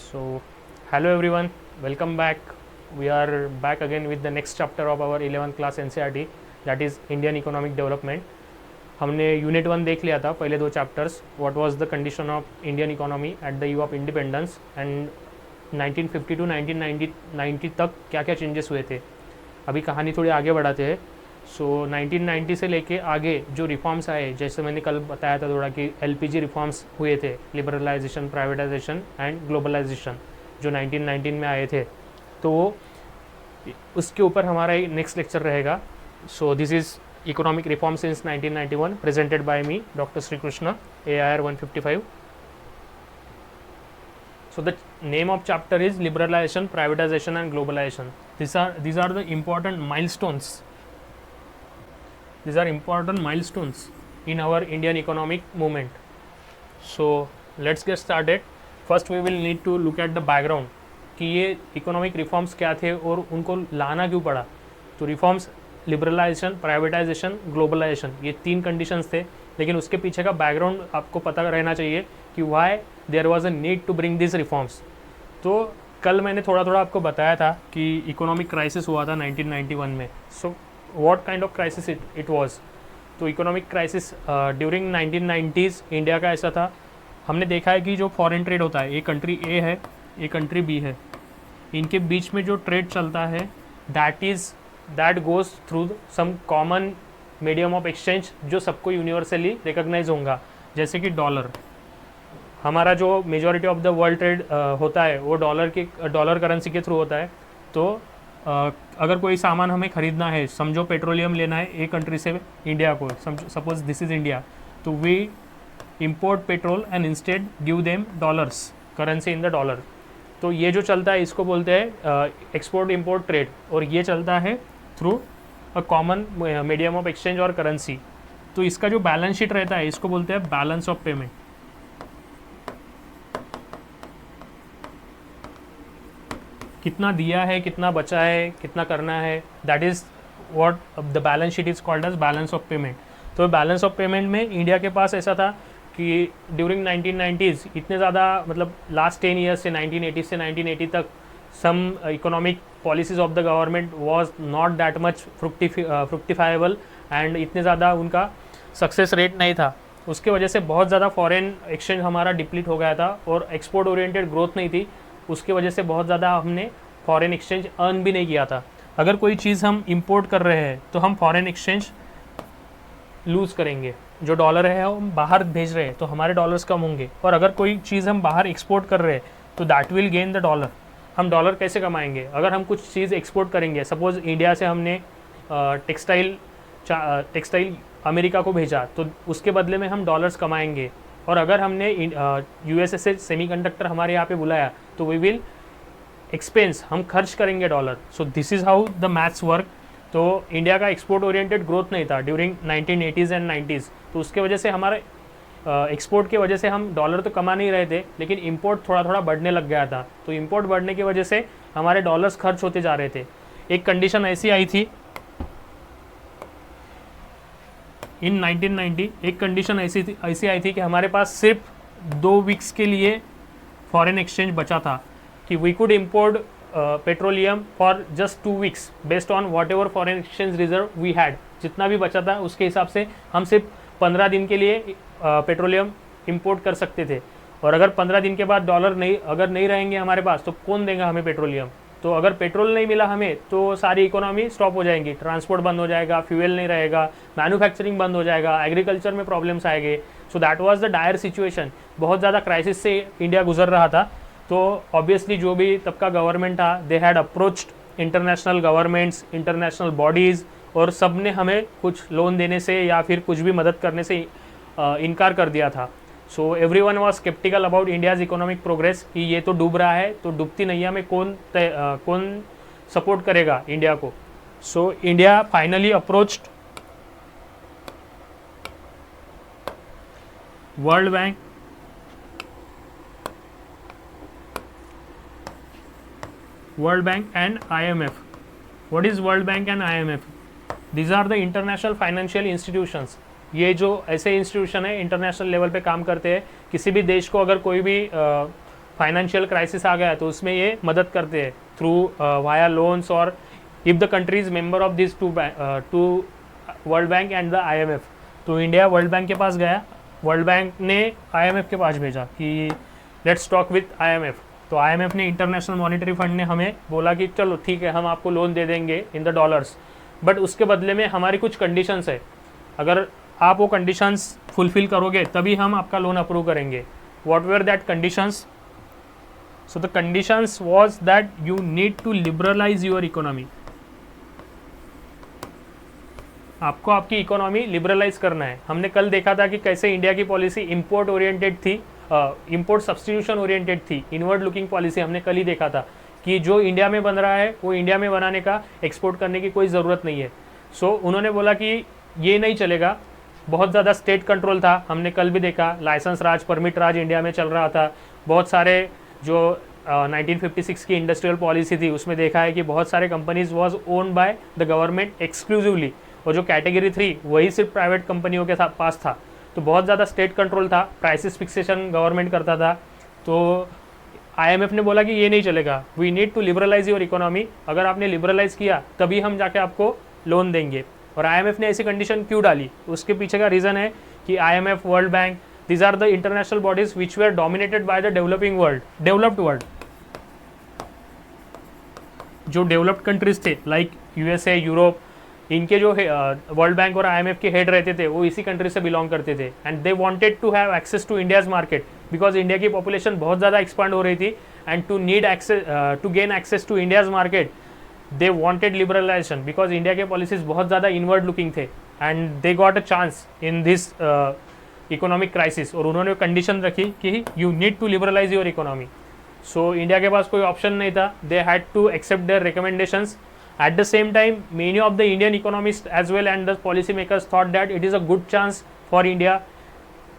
So, hello everyone, welcome back. We are back again with the next chapter of our 11th class NCERT, that is Indian Economic Development. हमने unit 1 देख लिया था, पहले दो chapters. What was the condition of Indian economy at the eve of independence and 1950 to 1990 तक क्या क्या changes हुए थे. अभी कहानी थोड़ी आगे बढ़ाते हैं. सो 1990 से लेके आगे जो रिफॉर्म्स आए, जैसे मैंने कल बताया था थोड़ा कि एलपीजी रिफॉर्म्स हुए थे, लिबरलाइजेशन, प्राइवेटाइजेशन एंड ग्लोबलाइजेशन, जो 1919 में आए थे. तो वो उसके ऊपर हमारा नेक्स्ट लेक्चर रहेगा. सो this is economic reform since 1991 presented by me doctor Shri Krishna, AIR 155. So the name of chapter is liberalization, privatization and globalization. These are the important milestones. These are important milestones in our Indian economic movement. So let's get started. First we will need to look at the background कि ये economic reforms क्या थे और उनको लाना क्यों पड़ा. तो रिफॉर्म्स लिबरलाइजेशन, प्राइवेटाइजेशन, ग्लोबलाइजेशन, ये तीन कंडीशंस थे. लेकिन उसके पीछे का बैकग्राउंड आपको पता रहना चाहिए कि why there was a need to bring this reforms. तो कल मैंने थोड़ा थोड़ा आपको बताया था कि इकोनॉमिक क्राइसिस हुआ था 1991 में. So what kind of crisis it was. तो economic crisis during 1990s India का ऐसा था. हमने देखा है कि जो फॉरेन ट्रेड होता है, एक कंट्री ए है, एक कंट्री बी है, इनके बीच में जो ट्रेड चलता है that goes through some common medium of exchange जो सबको यूनिवर्सली रिकॉग्नाइज होगा. जैसे कि डॉलर, हमारा जो majority of the world trade होता है वो डॉलर करेंसी के थ्रू होता है. तो अगर कोई सामान हमें ख़रीदना है, समझो पेट्रोलियम लेना है एक कंट्री से इंडिया को, सपोज दिस इज़ इंडिया, तो we import petrol and instead give them dollars, currency in the dollar. तो ये जो चलता है इसको बोलते हैं एक्सपोर्ट इम्पोर्ट ट्रेड, और ये चलता है through a common medium of exchange और करेंसी. तो इसका जो बैलेंस शीट रहता है इसको बोलते हैं बैलेंस ऑफ पेमेंट. कितना दिया है, कितना बचा है, कितना करना है, that is what the balance sheet is called as balance of payment. तो बैलेंस ऑफ पेमेंट में इंडिया के पास ऐसा था कि ड्यूरिंग 1990s इतने ज़्यादा, मतलब लास्ट 10 ईयर्स से 1980 से 1980 तक some economic policies of the government was not that much fructifiable and इतने ज़्यादा उनका सक्सेस रेट नहीं था. उसके वजह से बहुत ज़्यादा फॉरेन एक्सचेंज हमारा डिप्लीट हो गया था और एक्सपोर्ट ओरिएंटेड ग्रोथ नहीं थी. उसके वजह से बहुत ज़्यादा हमने फॉरेन एक्सचेंज अर्न भी नहीं किया था. अगर कोई चीज़ हम इंपोर्ट कर रहे हैं तो हम फॉरेन एक्सचेंज लूज़ करेंगे. जो डॉलर है हम बाहर भेज रहे हैं तो हमारे डॉलर्स कम होंगे, और अगर कोई चीज़ हम बाहर एक्सपोर्ट कर रहे हैं तो that will gain the dollar. हम डॉलर कैसे कमाएंगे? अगर हम कुछ चीज़ एक्सपोर्ट करेंगे, सपोज़ इंडिया से हमने टेक्सटाइल अमेरिका को भेजा, तो उसके बदले में हम डॉलर्स कमाएंगे. और अगर हमने USA से सेमीकंडक्टर हमारे यहाँ पे बुलाया तो वी विल एक्सपेंस, हम खर्च करेंगे dollar. So this is how the maths work. तो इंडिया का एक्सपोर्ट ओरिएंटेड ग्रोथ नहीं था ड्यूरिंग 1980s एंड 90s. तो उसके वजह से हमारा एक्सपोर्ट की वजह से हम डॉलर तो कमा नहीं रहे थे, लेकिन इंपोर्ट थोड़ा थोड़ा बढ़ने लग गया था. तो इंपोर्ट बढ़ने की वजह से हमारे डॉलर्स खर्च होते जा रहे थे. एक कंडीशन ऐसी आई थी इन 1990, एक कंडीशन ऐसी आई थी कि हमारे पास सिर्फ 2 वीक्स के लिए फॉरेन एक्सचेंज बचा था कि we could import petroleum for just 2 weeks based on whatever foreign exchange reserve we had. जितना भी बचा था उसके हिसाब से हम सिर्फ 15 दिन के लिए पेट्रोलियम इंपोर्ट कर सकते थे. और अगर 15 दिन के बाद डॉलर नहीं रहेंगे हमारे पास तो कौन देगा हमें पेट्रोलियम. तो अगर पेट्रोल नहीं मिला हमें तो सारी इकोनॉमी स्टॉप हो जाएंगी, ट्रांसपोर्ट बंद हो जाएगा, फ्यूल नहीं रहेगा, मैन्युफैक्चरिंग बंद हो जाएगा, एग्रीकल्चर में प्रॉब्लम्स आएंगे. सो that was the dire situation. बहुत ज़्यादा क्राइसिस से इंडिया गुजर रहा था. तो ऑब्वियसली जो भी तब का गवर्नमेंट था, they had approached international governments, international bodies, और सब ने हमें कुछ लोन देने से या फिर कुछ भी मदद करने से इनकार कर दिया था. So everyone was skeptical about India's economic progress कि ये तो डूब रहा है, तो डूबती नैया में कौन सपोर्ट करेगा इंडिया को. So India finally approached world bank, and IMF. What is World Bank and IMF? These are the international financial institutions. ये जो ऐसे इंस्टीट्यूशन है इंटरनेशनल लेवल पे काम करते हैं. किसी भी देश को अगर कोई भी फाइनेंशियल क्राइसिस आ गया तो उसमें ये मदद करते हैं थ्रू वाया लोन्स, और if the country is member of this two world bank and the IMF। तो इंडिया वर्ल्ड बैंक के पास गया, वर्ल्ड बैंक ने IMF के पास भेजा कि लेट्स टॉक विथ IMF। तो IMF ने, इंटरनेशनल मॉनिटरी फंड ने हमें बोला कि चलो ठीक है, हम आपको लोन दे देंगे इन द डॉलर्स, बट उसके बदले में हमारी कुछ कंडीशंस है, अगर आप वो कंडीशंस फुलफिल करोगे तभी हम आपका लोन अप्रूव करेंगे। What were that conditions? So the conditions was that you need to liberalise your economy. आपको आपकी इकोनॉमी लिबरलाइज करना है। हमने कल देखा था कि कैसे इंडिया की पॉलिसी इंपोर्ट ओरिएंटेड थी, इंपोर्ट सब्सटीट्यूशन ओरिएंटेड थी, इनवर्ड लुकिंग पॉलिसी हमने कल ही देखा था कि जो इंडिया में बन रहा है वो इंडिया में बनाने का, एक्सपोर्ट करने की कोई ज़रूरत नहीं है। सो उन्होंने बोला कि ये नहीं चलेगा, बहुत ज़्यादा स्टेट कंट्रोल था, हमने कल भी देखा, लाइसेंस राज, परमिट राज इंडिया में चल रहा था। बहुत सारे जो 1956 की इंडस्ट्रियल पॉलिसी थी उसमें देखा है कि बहुत सारे companies was owned by the government exclusively, और जो कैटेगरी 3 वही सिर्फ प्राइवेट कंपनियों के पास था। तो बहुत ज़्यादा स्टेट कंट्रोल था, प्राइसेस फिक्सेशन गवर्नमेंट करता था। तो IMF ने बोला कि ये नहीं चलेगा, we need to liberalise your economy, अगर आपने लिबरलाइज किया तभी हम जाके आपको लोन देंगे। और IMF ने ऐसी कंडीशन क्यों डाली? उसके पीछे का रीज़न है कि IMF, world bank, these are the international bodies which were dominated by the developing world, developed world। जो डेवलप्ड कंट्रीज थे लाइक USA, यूरोप, इनके जो वर्ल्ड बैंक और IMF के हेड रहते थे वो इसी कंट्री से बिलोंग करते थे, and they wanted to have access to India's market because India की पॉपुलेशन बहुत ज़्यादा एक्सपांड हो रही थी, and to need access, to gain access to India's market they wanted liberalisation because India के पॉलिसीज बहुत ज़्यादा इनवर्ड लुकिंग थे, and they got a chance in this economic crisis. और उन्होंने कंडीशन रखी कि you need to liberalise your economy. So India के पास कोई ऑप्शन नहीं था, they had to accept their recommendations. At the same time, many of the Indian economists as well and the policy makers thought that it is a good chance for India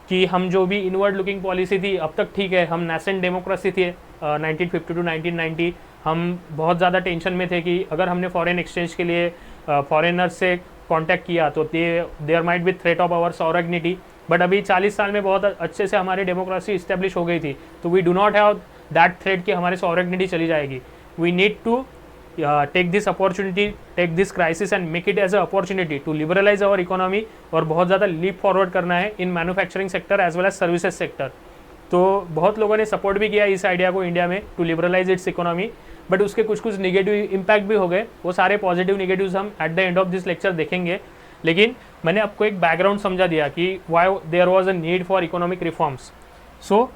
कि हम जो भी inward looking policy थी अब तक ठीक है, हम नेसेंट डेमोक्रेसी थे 1950 टू 1990, हम बहुत ज़्यादा टेंशन में थे कि अगर हमने फॉरेन एक्सचेंज के लिए फॉरेनर से कांटेक्ट किया तो there might be threat of our sovereignty. But अभी 40 साल में बहुत अच्छे से हमारी डेमोक्रेसी इस्टेब्लिश हो गई थी, तो we do not have that threat कि हमारी सॉवरेनिटी चली जाएगी। We need to take this opportunity, take this crisis and make it as a opportunity to liberalize our economy, और बहुत ज़्यादा लीप फॉरवर्ड करना है in manufacturing sector as well as services sector. तो बहुत लोगों ने सपोर्ट भी किया इस आइडिया को इंडिया में to liberalise its economy, but उसके कुछ कुछ निगेटिव इम्पैक्ट भी हो गए। वो सारे पॉजिटिव निगेटिव्स हम at the end of this lecture देखेंगे, लेकिन मैंने आपको एक बैकग्राउंड समझा दिया कि why there was a need for economic reforms. So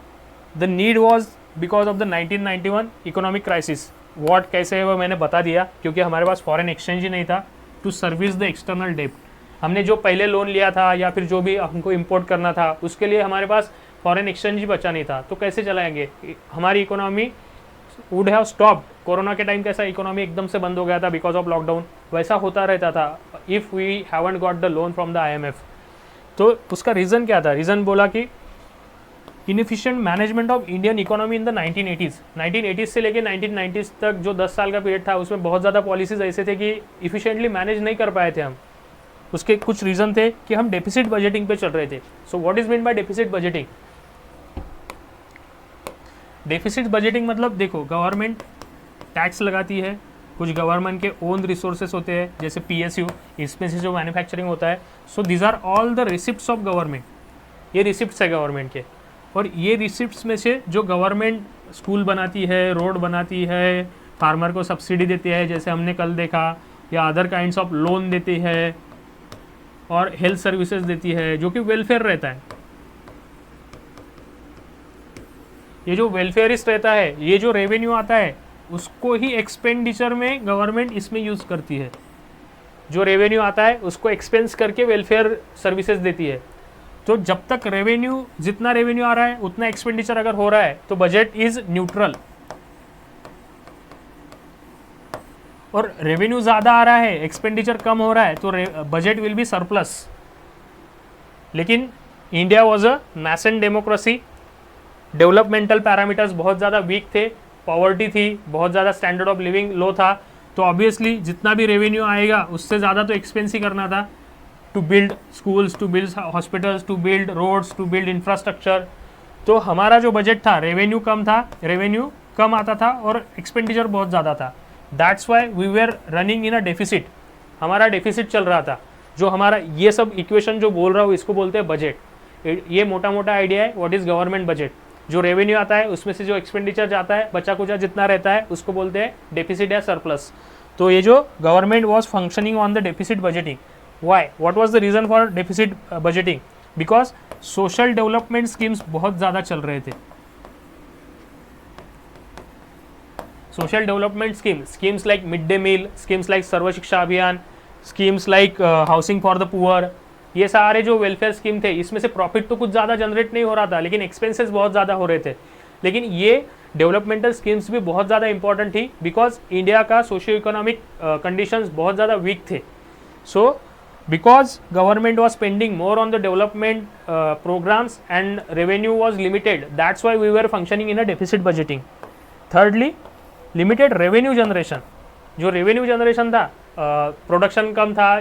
the need was because of the 1991 economic crisis. What कैसे है वो मैंने बता दिया, क्योंकि हमारे पास फॉरेन एक्सचेंज ही नहीं था टू सर्विस द एक्सटर्नल डेब्ट। हमने जो पहले लोन लिया था या फिर जो भी हमको इंपोर्ट करना था उसके लिए हमारे पास फॉरेन एक्सचेंज ही बचा नहीं था, तो कैसे चलाएंगे? हमारी economy would have stopped. Corona के टाइम कैसा इकोनॉमी एकदम से बंद हो गया था बिकॉज ऑफ लॉकडाउन, वैसा होता रहता था if we haven't got the loan from the IMF। तो उसका रीज़न क्या था? रीज़न बोला कि inefficient management of Indian economy in the 1980s से लेके 1990s तक जो 10 साल का पीरियड था उसमें बहुत ज़्यादा पॉलिसीज ऐसे थे कि इफिशिएंटली मैनेज नहीं कर पाए थे हम। उसके कुछ रीज़न थे कि हम डेफिसिट बजटिंग पे चल रहे थे। So what is mean bye deficit budgeting? Deficit budgeting मतलब देखो, गवर्नमेंट टैक्स लगाती है, कुछ गवर्नमेंट के ओन रिसोर्सेस होते हैं जैसे PSU, इसमें से जो मैन्युफैक्चरिंग होता है। So these are all the receipts of government, ये रिसिप्ट्स है गवर्नमेंट के, और ये रिसिप्ट्स में से जो गवर्नमेंट स्कूल बनाती है, रोड बनाती है, फार्मर को सब्सिडी देती है जैसे हमने कल देखा, या अदर काइंड्स ऑफ लोन देती है, और हेल्थ सर्विसेज देती है जो कि वेलफेयर रहता है। ये जो वेलफेयरिस्ट रहता है, ये जो रेवेन्यू आता है उसको ही एक्सपेंडिचर में गवर्नमेंट इसमें यूज़ करती है। जो रेवेन्यू आता है उसको एक्सपेंस करके वेलफेयर सर्विसेज देती है। तो जब तक रेवेन्यू, जितना रेवेन्यू आ रहा है उतना एक्सपेंडिचर अगर हो रहा है तो बजट इज न्यूट्रल, और रेवेन्यू ज़्यादा आ रहा है, एक्सपेंडिचर कम हो रहा है तो बजट विल बी सरप्लस। लेकिन India was a nascent democracy, developmental parameters बहुत ज़्यादा वीक थे, पॉवर्टी थी, बहुत ज़्यादा स्टैंडर्ड ऑफ लिविंग लो था, तो ऑब्वियसली जितना भी रेवेन्यू आएगा उससे ज़्यादा तो एक्सपेंस ही करना था to build schools, to build hospitals, to build roads, to build infrastructure। तो हमारा जो बजट था, रेवेन्यू कम था, रेवेन्यू कम आता था और एक्सपेंडिचर बहुत ज़्यादा था। That's why we were running in a deficit, हमारा डेफिसिट चल रहा था। जो हमारा ये सब इक्वेशन जो बोल रहा हूँ इसको बोलते हैं बजट। ये मोटा मोटा आइडिया है व्हाट इज़ गवर्नमेंट बजट। जो रेवेन्यू आता है उसमें से जो एक्सपेंडिचर जाता है, बचा कुचा जितना रहता है उसको बोलते हैं डेफिसिट या सरप्लस। तो ये जो government was functioning on the deficit budgeting. Why, what was the reason for deficit budgeting? Because social development schemes बहुत ज़्यादा चल रहे थे। Social development schemes like mid day meal, schemes like Sarva Shiksha Abhiyan, schemes like housing for the poor, ये सारे जो welfare scheme थे इसमें से प्रॉफिट तो कुछ ज़्यादा जनरेट नहीं हो रहा था, लेकिन एक्सपेंसेस बहुत ज़्यादा हो रहे थे। लेकिन ये डेवलपमेंटल स्कीम्स भी बहुत ज़्यादा इंपॉर्टेंट थी बिकॉज इंडिया का सोशियो इकोनॉमिक कंडीशंस बहुत ज़्यादा वीक थे। So because government was spending more on the development programmes and revenue was limited, that's why we were functioning in a deficit budgeting. Thirdly, limited revenue generation. जो revenue generation था, production कम था,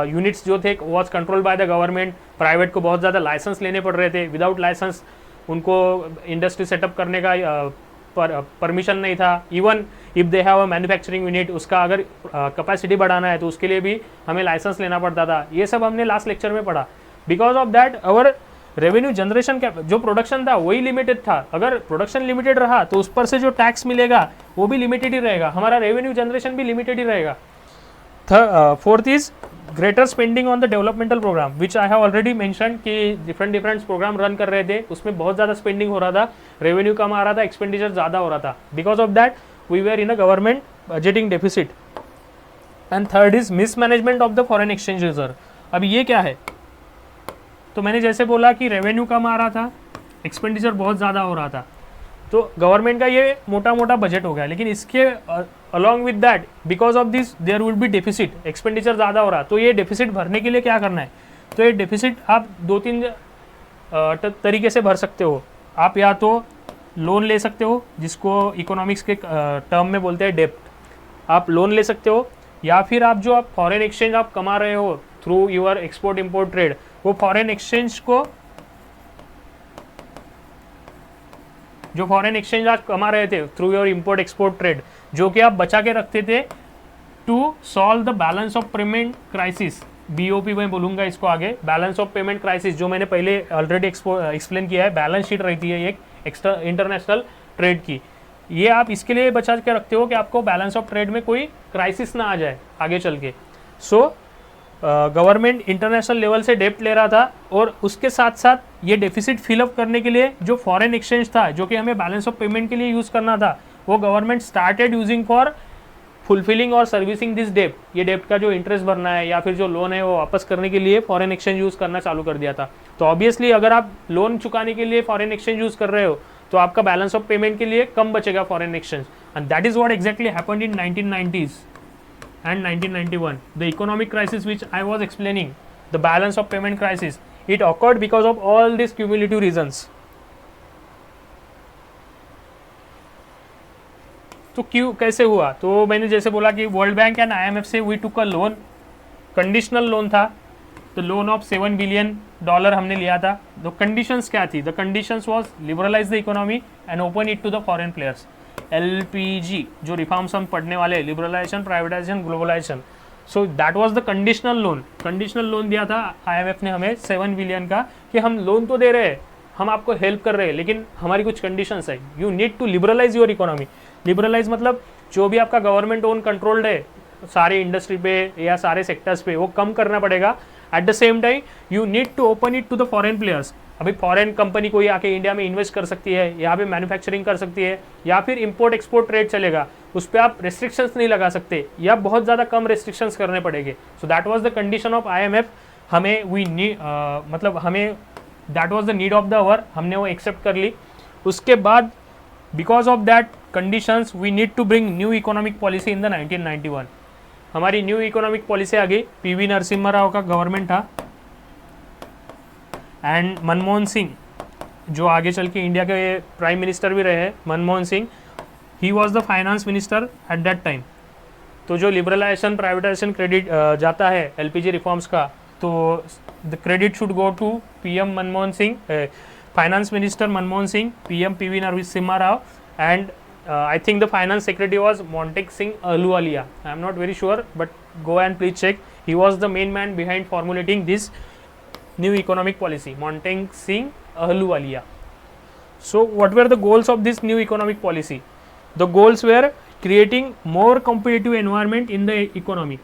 units जो थे was control by the government. Private को बहुत ज़्यादा licence लेने पड़ रहे थे, विदाउट लाइसेंस उनको इंडस्ट्री सेटअप करने का परमिशन नहीं था। Even if they have a manufacturing unit, उसका अगर कैपेसिटी बढ़ाना है तो उसके लिए भी हमें लाइसेंस लेना पड़ता था। ये सब हमने लास्ट लेक्चर में पढ़ा। Because of that our revenue generation का जो प्रोडक्शन था वही लिमिटेड था। अगर प्रोडक्शन लिमिटेड रहा तो उस पर से जो टैक्स मिलेगा वो भी लिमिटेड ही रहेगा, हमारा रेवेन्यू जनरेशन भी लिमिटेड ही रहेगा। Fourth is greater spending on the developmental programme, which I have already mention कि डिफरेंट प्रोग्राम रन कर रहे थे, उसमें बहुत ज़्यादा स्पेंडिंग हो रहा था, रेवेन्यू कम आ रहा था, एक्सपेंडिचर ज़्यादा हो रहा था। Because of that we were in a government budgeting deficit. And third is mismanagement of the foreign exchange reserve. अब ये क्या है? तो मैंने जैसे बोला कि रेवेन्यू कम आ रहा था, एक्सपेंडिचर बहुत ज़्यादा हो रहा था, तो गवर्नमेंट का ये मोटा मोटा बजट हो गया। लेकिन इसके along with that, because of this there would be deficit, expenditure ज़्यादा हो रहा। तो ये डेफिसिट भरने के लिए क्या करना है? तो ये डेफिसिट आप 2-3 तरीके से भर सकते हो। आप या तो लोन ले सकते हो, जिसको इकोनॉमिक्स के टर्म में बोलते हैं डेप्ट, आप लोन ले सकते हो। या फिर आप जो आप फॉरेन एक्सचेंज आप कमा रहे हो through your export import trade, वो फॉरेन एक्सचेंज को, जो फॉरेन एक्सचेंज आप कमा रहे थे through your import export trade, जो कि आप बचा के रखते थे to solve the balance of payment crisis, BOP में बोलूँगा इसको आगे, बैलेंस ऑफ पेमेंट क्राइसिस, जो मैंने पहले ऑलरेडी एक्सप्लेन किया है। बैलेंस शीट रहती है एक एक्स्ट्रा इंटरनेशनल ट्रेड की, ये आप इसके लिए बचा के रखते हो कि आपको बैलेंस ऑफ ट्रेड में कोई क्राइसिस ना आ जाए आगे चल के। सो गवर्नमेंट इंटरनेशनल लेवल से डेप्ट ले रहा था, और उसके साथ साथ ये डेफिसिट फिलअप करने के लिए जो फॉरेन एक्सचेंज था, जो कि हमें बैलेंस ऑफ पेमेंट के लिए यूज़ करना था, वो government started using for fulfilling और सर्विसिंग दिस डेप्ट। ये डेप्ट का जो इंटरेस्ट भरना है या फिर जो लोन है वो वापस करने के लिए फॉरेन एक्सचेंज यूज़ करना चालू कर दिया था। तो ऑब्वियसली अगर आप लोन चुकाने के लिए फॉरेन एक्सचेंज यूज़ कर रहे हो तो आपका बैलेंस ऑफ पेमेंट के लिए कम बचेगा foreign exchange. And that is what exactly happened in 1990s and 1991, the economic crisis which I was explaining, the balance of payment crisis, it occurred because of all these cumulative reasons. तो क्यों, कैसे हुआ? तो मैंने जैसे बोला कि world bank and IMF से we took a loan, conditional loan था, तो लोन ऑफ $7 बिलियन हमने लिया था। तो कंडीशंस क्या थी? The conditions was liberalise the economy and open it to the foreign players. LPG जो रिफॉर्म्स हम पढ़ने वाले, liberalisation, privatisation, globalisation. So that was the conditional loan. Conditional loan दिया था IMF ने हमें 7 बिलियन का, कि हम लोन तो दे रहे हैं, हम आपको हेल्प कर रहे हैं, लेकिन हमारी कुछ कंडीशंस है। You need to liberalise your economy. Liberalise मतलब जो भी आपका गवर्नमेंट ओन कंट्रोल्ड है सारे इंडस्ट्री पे या सारे सेक्टर्स पे, वो कम करना पड़ेगा। At the same time you need to open it to the foreign players. अभी फॉरेन कंपनी कोई आके इंडिया में इन्वेस्ट कर सकती है, यहाँ पे मैन्युफैक्चरिंग कर सकती है, या फिर इंपोर्ट एक्सपोर्ट ट्रेड चलेगा, उस पर आप रेस्ट्रिक्शंस नहीं लगा सकते, या बहुत ज़्यादा कम रेस्ट्रिक्शंस करने पड़ेंगे। So that was the condition of IMF। हमें वी नीड मतलब हमें that was the need of the hour, हमने वो एक्सेप्ट कर ली। उसके बाद because of that conditions we need to bring new economic policy in the 1991। हमारी न्यू इकोनॉमिक पॉलिसी आ गई, PV नरसिम्हा राव का गवर्नमेंट था, एंड मनमोहन सिंह जो आगे चल के इंडिया के प्राइम मिनिस्टर भी रहे हैं, Manmohan Singh, he was the finance minister at that time. तो जो लिबरलाइजेशन, प्राइवेटाइजेशन क्रेडिट जाता है LPG रिफॉर्म्स का, तो the credit should go to PM Manmohan Singh, finance minister Manmohan Singh, PM PV Narasimha Rao, and I think the finance secretary was Montek Singh Ahluwalia. I am not very sure, but go and please check. He was the main man behind formulating this new economic policy, Montek Singh Ahluwalia. So what were the goals of this new economic policy? The goals were creating more competitive environment in the economy.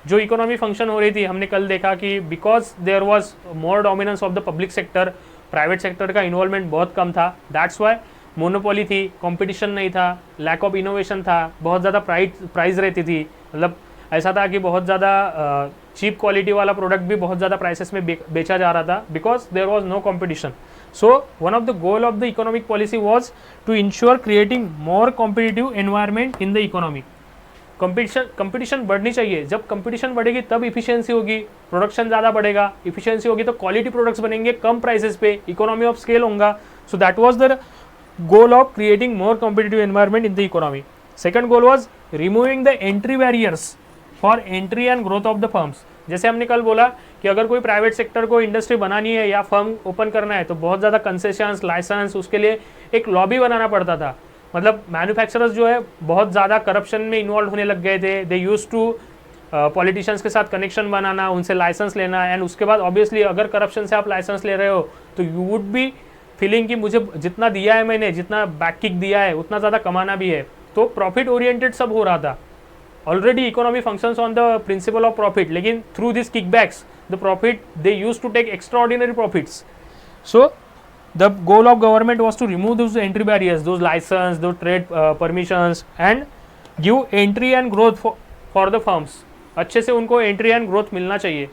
जो economy function हो रही थी, हमने कल देखा कि because there was more dominance of the public sector, private sector का involvement बहुत कम था, दैट्स वाई मोनोपोली थी, कंपटीशन नहीं था, लैक ऑफ इनोवेशन था, बहुत ज़्यादा प्राइस रहती थी, मतलब ऐसा था कि बहुत ज़्यादा चीप क्वालिटी वाला प्रोडक्ट भी बहुत ज़्यादा प्राइसेस में बेचा जा रहा था, because there was no competition. So one of the goal of the economic policy was to ensure creating more competitive environment in the economy. Competition बढ़नी चाहिए, जब कंपटीशन बढ़ेगी तब इफिशियंसी होगी, प्रोडक्शन ज़्यादा बढ़ेगा, इफिशियंसी होगी तो क्वालिटी प्रोडक्ट्स बनेंगे कम प्राइसेस पे, इकोनॉमी ऑफ स्केल होगा. सो that was the goal of creating more competitive environment in the economy. Second goal was removing the entry barriers for entry and growth of the firms. जैसे हमने कल बोला कि अगर कोई प्राइवेट सेक्टर को industry बनानी है या फर्म ओपन करना है तो बहुत ज़्यादा कंसेशंस, लाइसेंस, उसके लिए एक लॉबी बनाना पड़ता था. मतलब मैन्युफैक्चरर्स जो है बहुत ज़्यादा करप्शन में इन्वॉल्व होने लग गए थे. दे यूज टू पॉलिटिशियंस के साथ कनेक्शन बनाना, उनसे लाइसेंस लेना, एंड उसके बाद ऑब्वियसली अगर करप्शन से आप लाइसेंस ले रहे हो तो यू वुड बी फीलिंग कि मुझे जितना दिया है मैंने, जितना बैक किक दिया है उतना ज़्यादा कमाना भी है. तो प्रॉफिट ओरिएंटेड सब हो रहा था. Already economy functions on the principle of profit, लेकिन through this kickbacks the profit they use to take extraordinary profits. So the goal of government was to remove those entry barriers, those license, those trade permissions, and give entry and growth for the firms. अच्छे से उनको entry and growth मिलना चाहिए.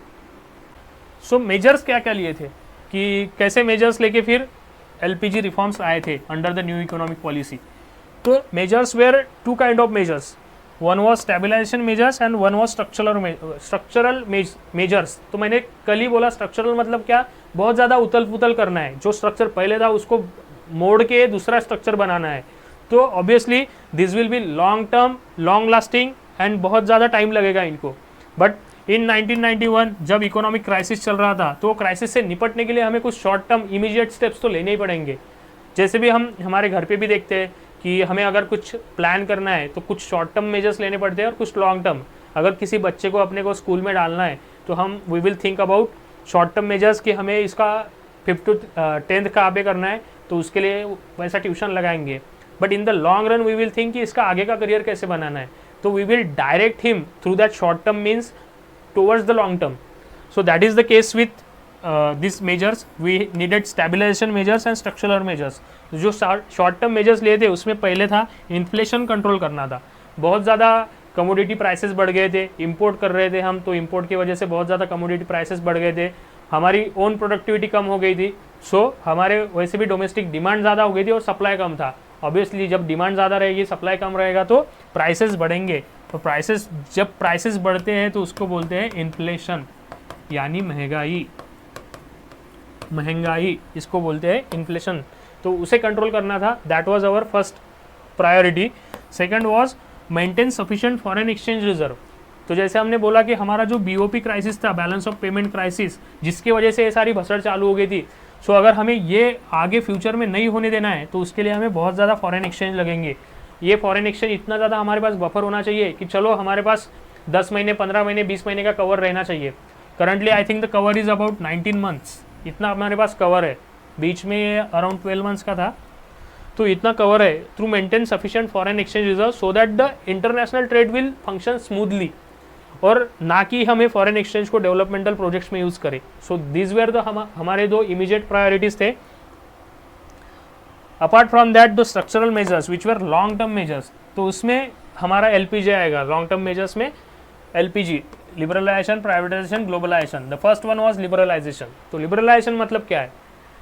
So measures क्या क्या लिए थे कि कैसे measures लेके फिर LPG reforms आए थे under the new economic policy. तो measures were two kind of measures. One was stabilization measures and one was structural measures. तो मैंने कल ही बोला structural मतलब क्या, बहुत ज़्यादा उथल पुथल करना है, जो स्ट्रक्चर पहले था उसको मोड़ के दूसरा स्ट्रक्चर बनाना है. तो obviously this will be long term, long lasting and बहुत ज़्यादा टाइम लगेगा इनको. बट इन 1991 जब इकोनॉमिक क्राइसिस चल रहा था तो क्राइसिस से निपटने के लिए हमें कुछ शॉर्ट टर्म इमीडिएट स्टेप्स तो लेने ही पड़ेंगे. जैसे भी हम हमारे घर पे भी देखते हैं कि हमें अगर कुछ प्लान करना है तो कुछ शॉर्ट टर्म मेजर्स लेने पड़ते हैं और कुछ लॉन्ग टर्म. अगर किसी बच्चे को अपने को स्कूल में डालना है तो हम we will think about short term measures कि हमें इसका 5th to 10th कहाँ पे करना है तो उसके लिए वैसा ट्यूशन लगाएंगे. But in the long run we will think कि इसका आगे का करियर कैसे बनाना है, तो we will direct him through that short term means towards the long term. So that is the case with this measures. We needed stabilisation measures and structural measures. जो short term measures लिए थे उसमें पहले था inflation control करना था. बहुत ज़्यादा कमोडिटी प्राइसेस बढ़ गए थे, इंपोर्ट कर रहे थे हम, तो इंपोर्ट की वजह से बहुत ज़्यादा कमोडिटी प्राइसेस बढ़ गए थे, हमारी ओन प्रोडक्टिविटी कम हो गई थी. सो हमारे वैसे भी डोमेस्टिक डिमांड ज़्यादा हो गई थी और सप्लाई कम था. ऑब्वियसली जब डिमांड ज़्यादा रहेगी, सप्लाई कम रहेगा तो प्राइसेस बढ़ेंगे. तो जब प्राइसेस बढ़ते हैं तो उसको बोलते हैं इन्फ्लेशन, यानी महंगाई इसको बोलते हैं इन्फ्लेशन. तो उसे कंट्रोल करना था, that was our first priority. Second was maintain sufficient foreign exchange reserve. तो जैसे हमने बोला कि हमारा जो BOP क्राइसिस था, बैलेंस ऑफ पेमेंट क्राइसिस, जिसकी वजह से ये सारी भसड़ चालू हो गई थी. सो अगर हमें ये आगे फ्यूचर में नहीं होने देना है तो उसके लिए हमें बहुत ज़्यादा फॉरेन एक्सचेंज लगेंगे. ये फॉरेन एक्सचेंज इतना ज़्यादा हमारे पास बफर होना चाहिए कि चलो हमारे पास 10 महीने, 15 महीने, 20 महीने का कवर रहना चाहिए. Currently I think the cover is about 19 months, इतना हमारे पास कवर है. बीच में अराउंड 12 मंथ्स का था, तो इतना कवर है. Through maintain sufficient foreign exchange reserve so that the international trade will function smoothly, और ना कि हमें फॉरेन एक्सचेंज को डेवलपमेंटल प्रोजेक्ट्स में यूज़ करें. सो दिस वेर द हमारे दो इमीडिएट प्रायोरिटीज थे. Apart from that the structural measures which were long term measures, तो उसमें हमारा LPG आएगा. लॉन्ग टर्म मेजर्स में LPG, liberalisation, privatisation, globalisation. The first one was liberalisation. तो लिबरलाइजेशन मतलब क्या है?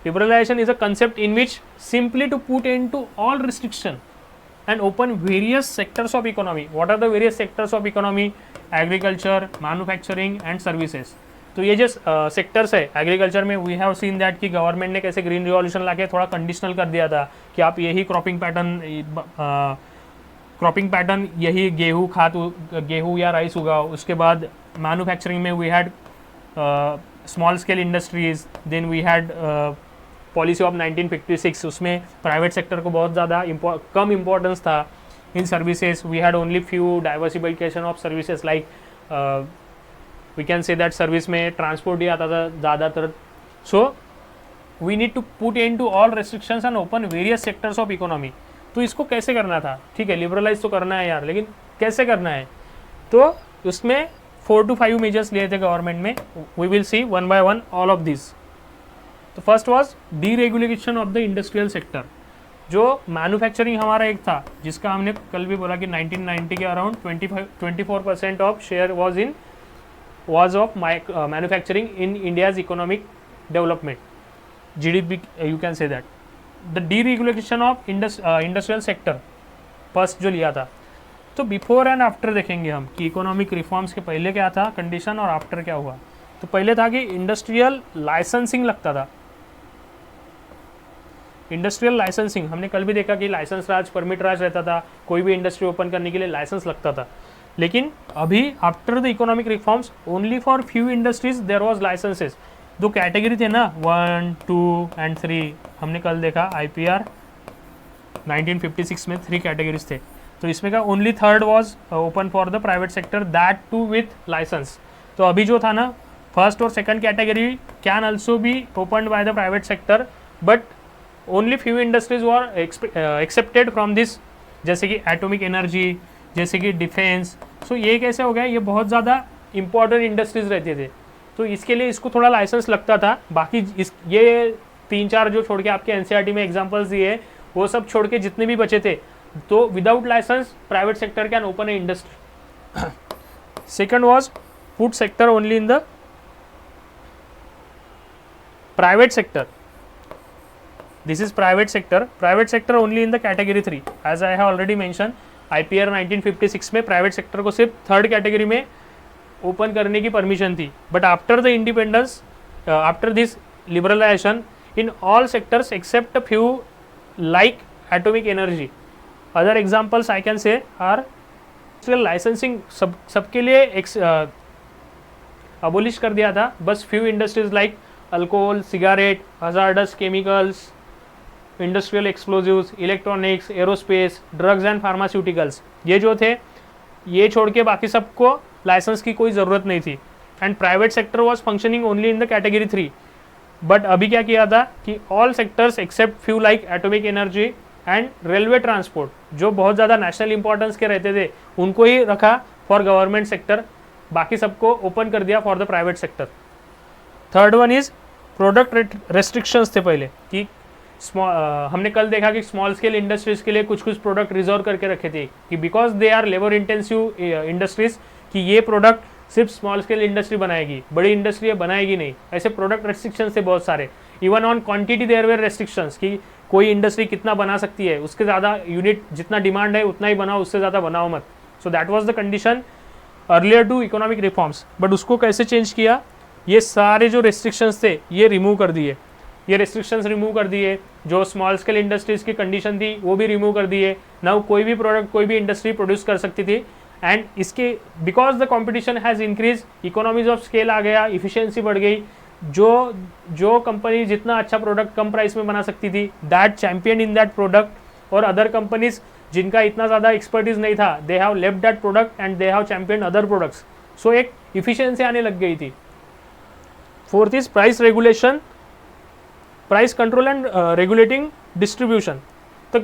Liberalization is a concept in which simply to put end to all restriction and open various sectors of economy. What are the various sectors of economy? Agriculture, manufacturing and services. तो ये जो sectors है agriculture में, we have seen that कि government ने कैसे green revolution लाके थोड़ा कंडीशनल कर दिया था कि आप यही क्रॉपिंग पैटर्न यही गेहूँ या राइस उगाओ. उसके बाद मैन्युफैक्चरिंग में we had small scale industries, then we had policy of 1956, उसमें प्राइवेट सेक्टर को बहुत ज़्यादा कम इम्पोर्टेंस था in services. We had only few diversification of services like we can say that service में ट्रांसपोर्ट ही आता था ज़्यादातर. So we need to put end to all restrictions and open various sectors of economy. तो इसको कैसे करना था? ठीक है, लिबरलाइज तो करना है यार, लेकिन कैसे करना है? तो उसमें 4 to 5 मेजर्स लिए थे गवर्नमेंट में. We will see one by one all of this. तो first was deregulation of the industrial sector. जो मैन्युफैक्चरिंग हमारा एक था, जिसका हमने कल भी बोला कि 1990 के around 24% of share was of manufacturing in India's economic development, GDP, you can say that. The deregulation of industrial sector first जो लिया था. तो बिफोर एंड आफ्टर देखेंगे हम कि इकोनॉमिक रिफॉर्म्स के पहले क्या था कंडीशन और आफ्टर क्या हुआ. तो पहले था कि इंडस्ट्रियल लाइसेंसिंग लगता था. इंडस्ट्रियल लाइसेंसिंग हमने कल भी देखा कि लाइसेंस राज, परमिट राज रहता था. कोई भी इंडस्ट्री ओपन करने के लिए लाइसेंस लगता था. लेकिन अभी after the economic reforms only for few industries there was licenses. दो कैटेगरी थे ना, 1, 2 एंड 3. हमने कल देखा IPR 1956 में 3 कैटेगरीज थे. तो इसमें का only third was open for the private sector, that too with license. तो अभी जो था ना, फर्स्ट और second category can also be open by the private sector, but only few industries were excepted from this, जैसे कि atomic energy, जैसे कि डिफेंस. सो ये कैसे हो गया, ये बहुत ज़्यादा इंपॉर्टेंट इंडस्ट्रीज रहते थे. तो इसके लिए इसको थोड़ा लाइसेंस लगता था. बाकी ये 3-4 जो छोड़ के आपके NCERT में एग्जाम्पल्स दिए, वो सब छोड़ के जितने भी बचे थे, तो without license private sector can open a industry. Second was food sector only in the private sector. This is private sector only in the category 3. As I have already mention, IPR 1956 में private sector को सिर्फ third category में open करने की permission थी. But after the independence, after this liberalisation, in all sectors except few like atomic energy. Other examples I can say are licensing सबके लिए abolish कर दिया था. बस few industries like alcohol, cigarette, hazardous chemicals, industrial explosives, electronics, aerospace, drugs and pharmaceuticals, ये जो थे, ये छोड़ के बाकी सबको लाइसेंस की कोई ज़रूरत नहीं थी. And private sector was functioning only in the category 3. But अभी क्या किया था कि all sectors except few like atomic energy and railway transport, जो बहुत ज़्यादा नेशनल इंपॉर्टेंस के रहते थे, उनको ही रखा फॉर गवर्नमेंट सेक्टर. बाकी सबको ओपन कर दिया for the private sector. Third one is product restrictions थे पहले कि हमने कल देखा कि स्मॉल स्केल इंडस्ट्रीज के लिए कुछ प्रोडक्ट रिजर्व करके रखे थे कि because they are labour intensive industries, कि ये प्रोडक्ट सिर्फ स्मॉल स्केल इंडस्ट्री बनाएगी, बड़ी इंडस्ट्री बनाएगी नहीं. ऐसे प्रोडक्ट रेस्ट्रिक्शंस थे बहुत सारे. Even on quantity there were restrictions कि कोई इंडस्ट्री कितना बना सकती है, उसके ज़्यादा यूनिट जितना डिमांड है उतना ही बनाओ, उससे ज़्यादा बनाओ मत. So that was the condition earlier to economic reforms. But उसको कैसे चेंज किया, ये सारे जो रेस्ट्रिक्शंस थे ये रिमूव कर दिए. ये रेस्ट्रिक्शंस रिमूव कर दिए. जो स्मॉल स्केल इंडस्ट्रीज की कंडीशन थी वो भी रिमूव कर दिए. नाउ कोई भी प्रोडक्ट, कोई भी इंडस्ट्री प्रोड्यूस कर सकती थी. एंड इसके because the competition has increase, economies of scale आ गया, इफिशियंसी बढ़ गई. जो कंपनी जितना अच्छा प्रोडक्ट कम प्राइस में बना सकती थी, that champion in that product. और अदर कंपनीज जिनका इतना ज़्यादा एक्सपर्टीज नहीं था, they have left that product and they have champion other products. So एक इफिशियंसी आने लग गई थी. Fourth is price regulation, price control and regulating distribution. तो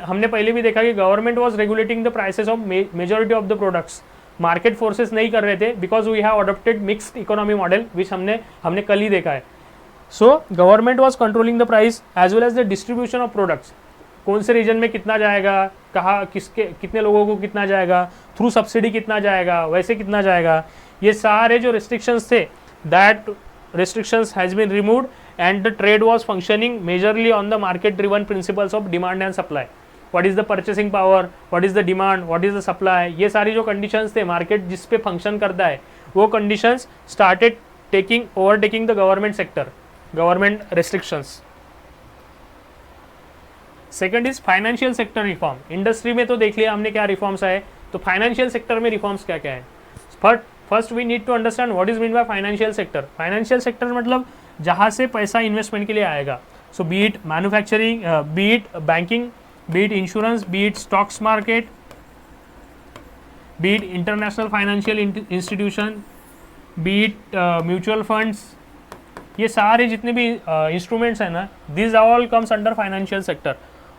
हमने पहले भी देखा कि government was regulating the prices of majority of the products. Market forces नहीं कर रहे थे because we have adopted mixed economy model, which हमने कल ही देखा है. So government was controlling the price as well as the distribution of products. कौन से रीजन में कितना जाएगा, कहाँ कितने लोगों को कितना जाएगा, थ्रू सब्सिडी कितना जाएगा, वैसे कितना जाएगा. ये सारे जो रिस्ट्रिक्शंस थे, that restrictions has been removed and the trade was functioning majorly on the market driven principles of demand and supply. What is the purchasing power, what is the demand, what is the supply, ये सारी जो conditions थे market जिस पे function करता है, वो conditions started overtaking the government sector, government restrictions. Second is financial sector reform. Industry में तो देख लिया हमने क्या रिफॉर्म्स आए, तो फाइनेंशियल सेक्टर में रिफॉर्म्स क्या क्या है. First we need to understand what is mean by financial sector. Financial sector मतलब जहाँ से पैसा इन्वेस्टमेंट के लिए आएगा. So be it manufacturing, be it banking, be it insurance, be it stocks market, be it international financial institution, be it mutual funds, ये सारे जितने भी इंस्ट्रूमेंट्स हैं ना, this all comes under financial sector.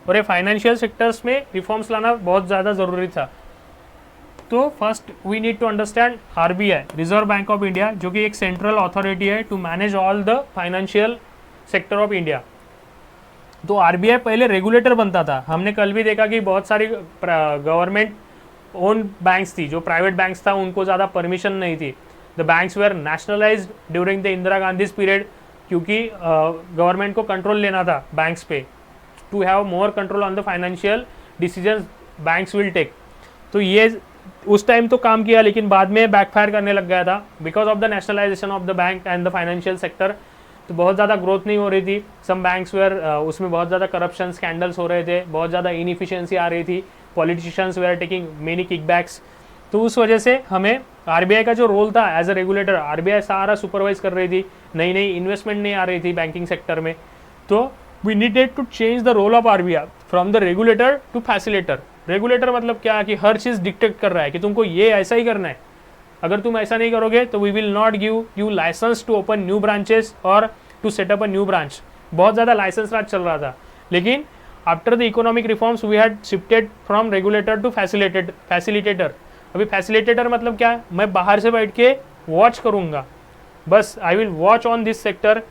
और ये फाइनेंशियल सेक्टर्स में reforms लाना बहुत ज़्यादा ज़रूरी था. तो first we need to understand RBI, reserve bank of India, जो कि एक सेंट्रल अथॉरिटी है to manage all the financial sector of India. तो आरबीआई पहले रेगुलेटर बनता था. हमने कल भी देखा कि बहुत सारी गवर्नमेंट ओन बैंक्स थी, जो प्राइवेट बैंक्स था उनको ज़्यादा परमिशन नहीं थी. The banks were nationalised during the Indira Gandhi's period, क्योंकि गवर्नमेंट को कंट्रोल लेना था बैंक्स पे, to have more control on the financial decisions banks will take. तो ये उस टाइम तो काम किया, लेकिन बाद में बैकफायर करने लग गया था because of the nationalisation of the bank and the financial sector. तो बहुत ज़्यादा ग्रोथ नहीं हो रही थी. सम बैंक्स वेयर उसमें बहुत ज़्यादा करप्शन स्कैंडल्स हो रहे थे, बहुत ज़्यादा इनएफिशिएंसी आ रही थी, politicians were taking many kickbacks. तो उस वजह से हमें आरबीआई का जो रोल था एज अ रेगुलेटर, आरबीआई सारा सुपरवाइज कर रही थी, नई नई इन्वेस्टमेंट नहीं आ रही थी बैंकिंग सेक्टर में. तो we needed to change the role of RBI from the regulator to facilitator. Regulator मतलब क्या कि हर चीज़ डिक्टेट कर रहा है कि तुमको ये ऐसा ही करना है, अगर तुम ऐसा नहीं करोगे तो we will not give you license to open new branches और to set up a new branch. बहुत ज़्यादा लाइसेंस राज चल रहा था. लेकिन after the economic reforms we had shifted from regulator to facilitator. अभी फैसिलिटेटर मतलब क्या है, मैं बाहर से बैठ के वॉच करूँगा, बस I will watch on this sector.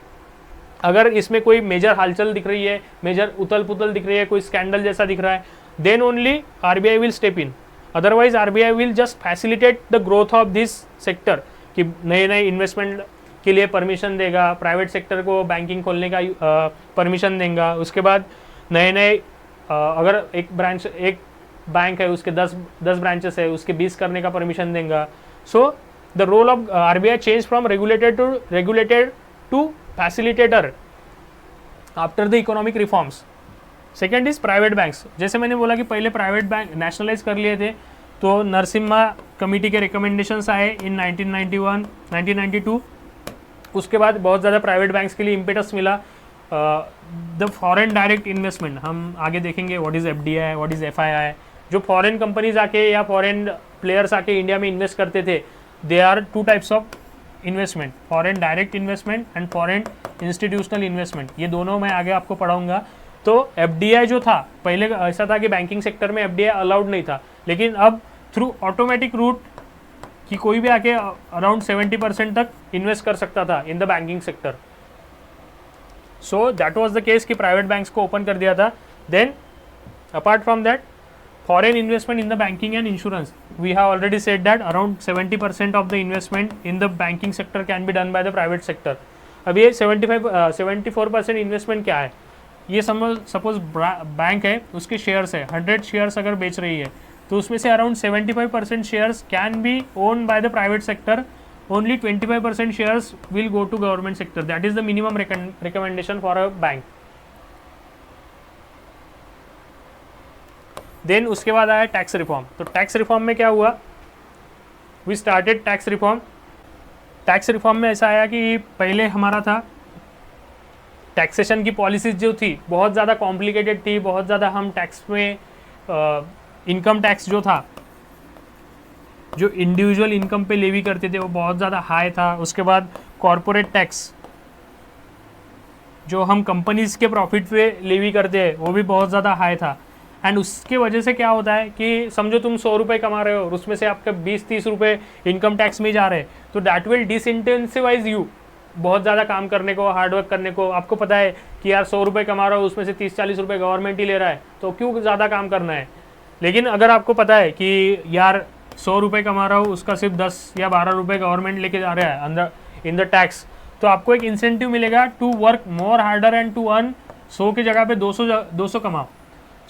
अगर इसमें कोई मेजर हलचल दिख रही है, मेजर उथल पुथल दिख रही है, कोई स्कैंडल जैसा दिख रहा है, then only RBI will step in. Otherwise RBI will just facilitate the growth of this sector, कि नए नए इन्वेस्टमेंट के लिए परमिशन देगा, प्राइवेट सेक्टर को बैंकिंग खोलने का परमिशन देगा. उसके बाद नए नए अगर एक बैंक है उसके 10 ब्रांचेस है, उसके 20 करने का परमिशन देगा. So the role of RBI change from regulated to facilitator after the economic reforms. Second is private banks. जैसे मैंने बोला कि पहले प्राइवेट बैंक नेशनलाइज कर लिए थे, तो नरसिम्हा कमेटी के रिकमेंडेशंस आए इन 1992. उसके बाद बहुत ज़्यादा प्राइवेट बैंक्स के लिए इम्पेटस मिला. द फॉरेन डायरेक्ट इन्वेस्टमेंट, हम आगे देखेंगे what is FDI, what is FII. जो फॉरेन कंपनीज आके या फॉरेन प्लेयर्स आके इंडिया में इन्वेस्ट करते थे, they are two types of investment, foreign direct investment and foreign institutional investment. ये दोनों मैं आगे आपको पढ़ाऊंगा. तो एफडीआई जो था, पहले ऐसा था कि बैंकिंग सेक्टर में एफडीआई अलाउड नहीं था, लेकिन अब थ्रू ऑटोमेटिक रूट कि कोई भी आके अराउंड 70% तक इन्वेस्ट कर सकता था in the banking sector. So that was the case कि प्राइवेट बैंक्स को ओपन कर दिया था. Then apart from that, foreign investment in the banking and insurance, we have already said that around 70% of the investment in the banking sector can be done by the private sector. अब ये 74% investment क्या है, ये suppose bank है, उसके shares है, 100 shares अगर बेच रही है, तो उसमें से around 75% shares can be own by the private sector. Only 25% shares will go to government sector. That is the minimum recommendation for a bank. Then उसके बाद आया टैक्स रिफॉर्म. तो टैक्स रिफॉर्म में क्या हुआ, we started tax reform. Tax reform में ऐसा आया कि पहले हमारा था टैक्सेशन की पॉलिसीज जो थी बहुत ज़्यादा कॉम्प्लिकेटेड थी, बहुत ज़्यादा हम टैक्स में इनकम टैक्स जो था, जो इंडिविजुअल इनकम पे लेवी करते थे, वो बहुत ज़्यादा हाई था. उसके बाद कॉरपोरेट टैक्स जो हम कंपनीज के प्रॉफिट पे लेवी करते हैं, वो भी बहुत ज़्यादा हाई था. एंड उसके वजह से क्या होता है कि समझो तुम 100 रुपये कमा रहे हो और उसमें से आपके 20-30 रुपये इनकम टैक्स में जा रहे हैं, तो दैट विल डिसइंटेंसिवाइज यू बहुत ज़्यादा काम करने को, हार्डवर्क करने को. आपको पता है कि यार 100 रुपये कमा रहा हो, उसमें से 30-40 रुपये गवर्नमेंट ही ले रहा है, तो क्यों ज़्यादा काम करना है. लेकिन अगर आपको पता है कि यार 100 रुपये कमा रहा हो, उसका सिर्फ 10 या 12 रुपये गवर्नमेंट लेके जा रहा है अंदर इन द टैक्स, तो आपको एक इंसेंटिव मिलेगा to work more harder and to earn 100 की जगह पे 200 कमाओ.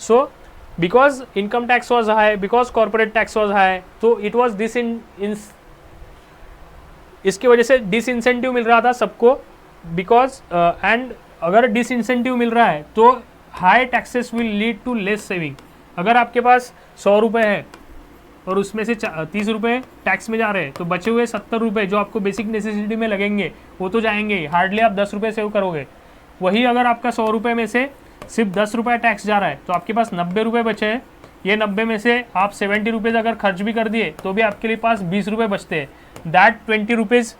सो because income tax was high, because corporate tax was high, तो it was इसकी वजह से डिसइंसेंटिव मिल रहा था सबको. बिकॉज एंड अगर डिसइंसेंटिव मिल रहा है तो high taxes will lead to less saving. अगर आपके पास 100 रुपये है और उसमें से 30 रुपये टैक्स में जा रहे हैं, तो बचे हुए 70 रुपये जो आपको बेसिक नेसेसिटी में लगेंगे वो तो जाएंगे, हार्डली आप 10 रुपये सेव करोगे. वही अगर आपका 100 रुपये में से सिर्फ 10 रुपये टैक्स जा रहा है तो आपके पास 90 रुपये बचे हैं। ये 90 में से आप 70 रुपीज़ अगर खर्च भी कर दिए तो भी आपके लिए पास 20 रुपये बचते हैं। दैट 20 रुपीज़,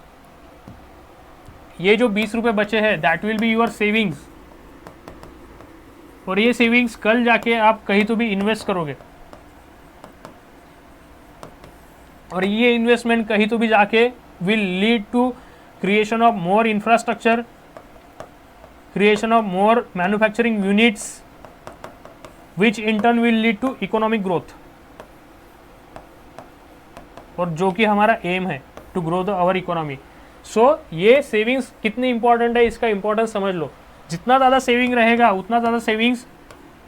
ये जो 20 रुपये बचे हैं that will be your savings, और ये सेविंग्स कल जाके आप कहीं तो भी इन्वेस्ट करोगे, और ये इन्वेस्टमेंट कहीं तो भी जाके will lead to creation of more infrastructure, creation of more manufacturing units, which in turn will lead to economic growth, और जो कि हमारा एम है to grow the our economy. So ये सेविंग्स कितनी इंपॉर्टेंट है, इसका इंपॉर्टेंस समझ लो। जितना ज़्यादा सेविंग रहेगा उतना ज़्यादा सेविंग्स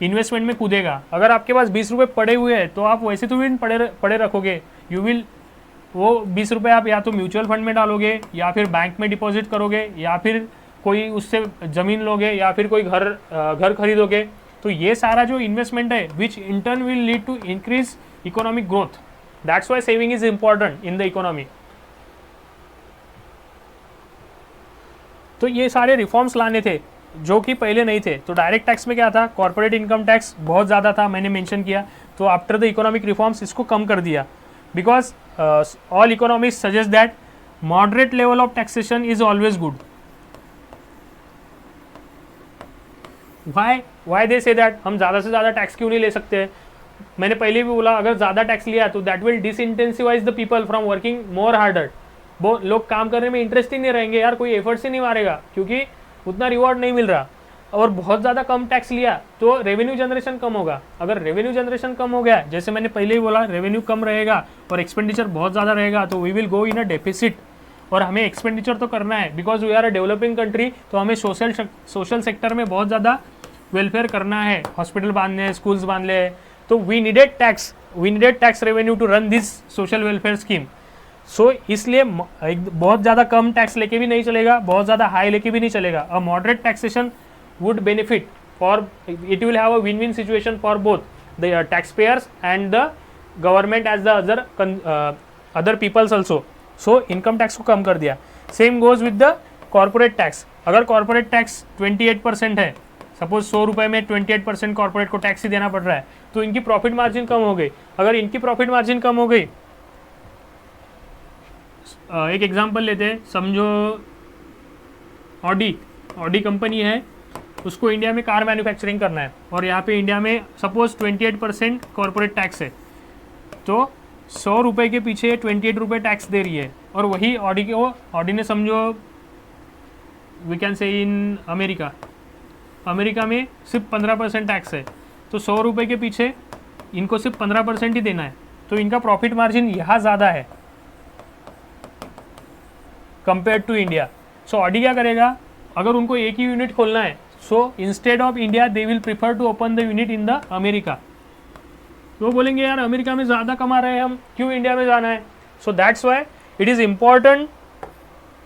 इन्वेस्टमेंट में कूदेगा। अगर आपके पास 20 रुपये पड़े हुए हैं तो आप वैसे तो भी पड़े रखोगे, यू विल वो 20 रुपये आप या तो म्यूचुअल फंड में डालोगे या फिर बैंक में डिपॉजिट करोगे या फिर कोई उससे ज़मीन लोगे या फिर कोई घर खरीदोगे। तो ये सारा जो इन्वेस्टमेंट है which in turn will lead to increase economic growth. That's why saving is important in the economy. तो ये सारे रिफॉर्म्स लाने थे जो कि पहले नहीं थे। तो डायरेक्ट टैक्स में क्या था, कॉर्पोरेट इनकम टैक्स बहुत ज़्यादा था, मैंने मेंशन किया। तो आफ्टर द इकोनॉमिक रिफॉर्म्स इसको कम कर दिया, because all economics suggest that moderate level of taxation is always good. Why they say that, हम ज़्यादा से ज़्यादा टैक्स क्यों नहीं ले सकते? मैंने पहले भी बोला, अगर ज़्यादा टैक्स लिया तो that will disincentivize the people from working more harder. वो लोग काम करने में इंटरेस्ट ही नहीं रहेंगे यार, कोई एफर्ट्स ही नहीं मारेगा क्योंकि उतना रिवॉर्ड नहीं मिल रहा। और बहुत ज़्यादा कम टैक्स लिया तो रेवेन्यू जनरेशन कम होगा। अगर रेवेन्यू जनरेशन कम हो गया, जैसे मैंने पहले ही बोला, रेवेन्यू कम रहेगा और एक्सपेंडिचर बहुत ज़्यादा रहेगा, तो we will go in a deficit. और हमें एक्सपेंडिचर तो करना है because we are a developing country, तो हमें सोशल सेक्टर में बहुत ज़्यादा वेलफेयर करना है, हॉस्पिटल बांधने हैं, स्कूल्स बांधने हैं। तो we needed tax revenue to run this social welfare scheme. So इसलिए बहुत ज़्यादा कम टैक्स लेके भी नहीं चलेगा, बहुत ज़्यादा हाई लेके भी नहीं चलेगा। A moderate taxation would benefit for, it will have a win win situation for both the tax payers and the government as the other peoples also. So income tax को कम कर दिया। Same goes with the corporate tax. अगर corporate tax 28% है, suppose 100 रुपये में 28% corporate को tax ही देना पड़ रहा है, तो इनकी प्रॉफिट मार्जिन कम हो गई। अगर इनकी प्रॉफिट मार्जिन कम हो गई, एक एग्जांपल लेते हैं, समझो ऑडी कंपनी है, उसको इंडिया में कार मैन्युफैक्चरिंग करना है और यहाँ पे इंडिया में सपोज 28% कॉर्पोरेट टैक्स है, तो 100 रुपये के पीछे 28 रुपये टैक्स दे रही है। और वही ऑडी ने समझो वी कैन से इन अमेरिका में सिर्फ 15% टैक्स है, तो 100 रुपये के पीछे इनको सिर्फ 15% ही देना है। तो इनका प्रॉफिट मार्जिन यहाँ ज़्यादा है compare to India. So Audi क्या करेगा, अगर उनको एक ही यूनिट खोलना है, so instead of India they will prefer to open the unit in the America. तो वो बोलेंगे यार अमेरिका में ज़्यादा कमा रहे हैं हम, क्यों इंडिया में जाना है? So that's why it is important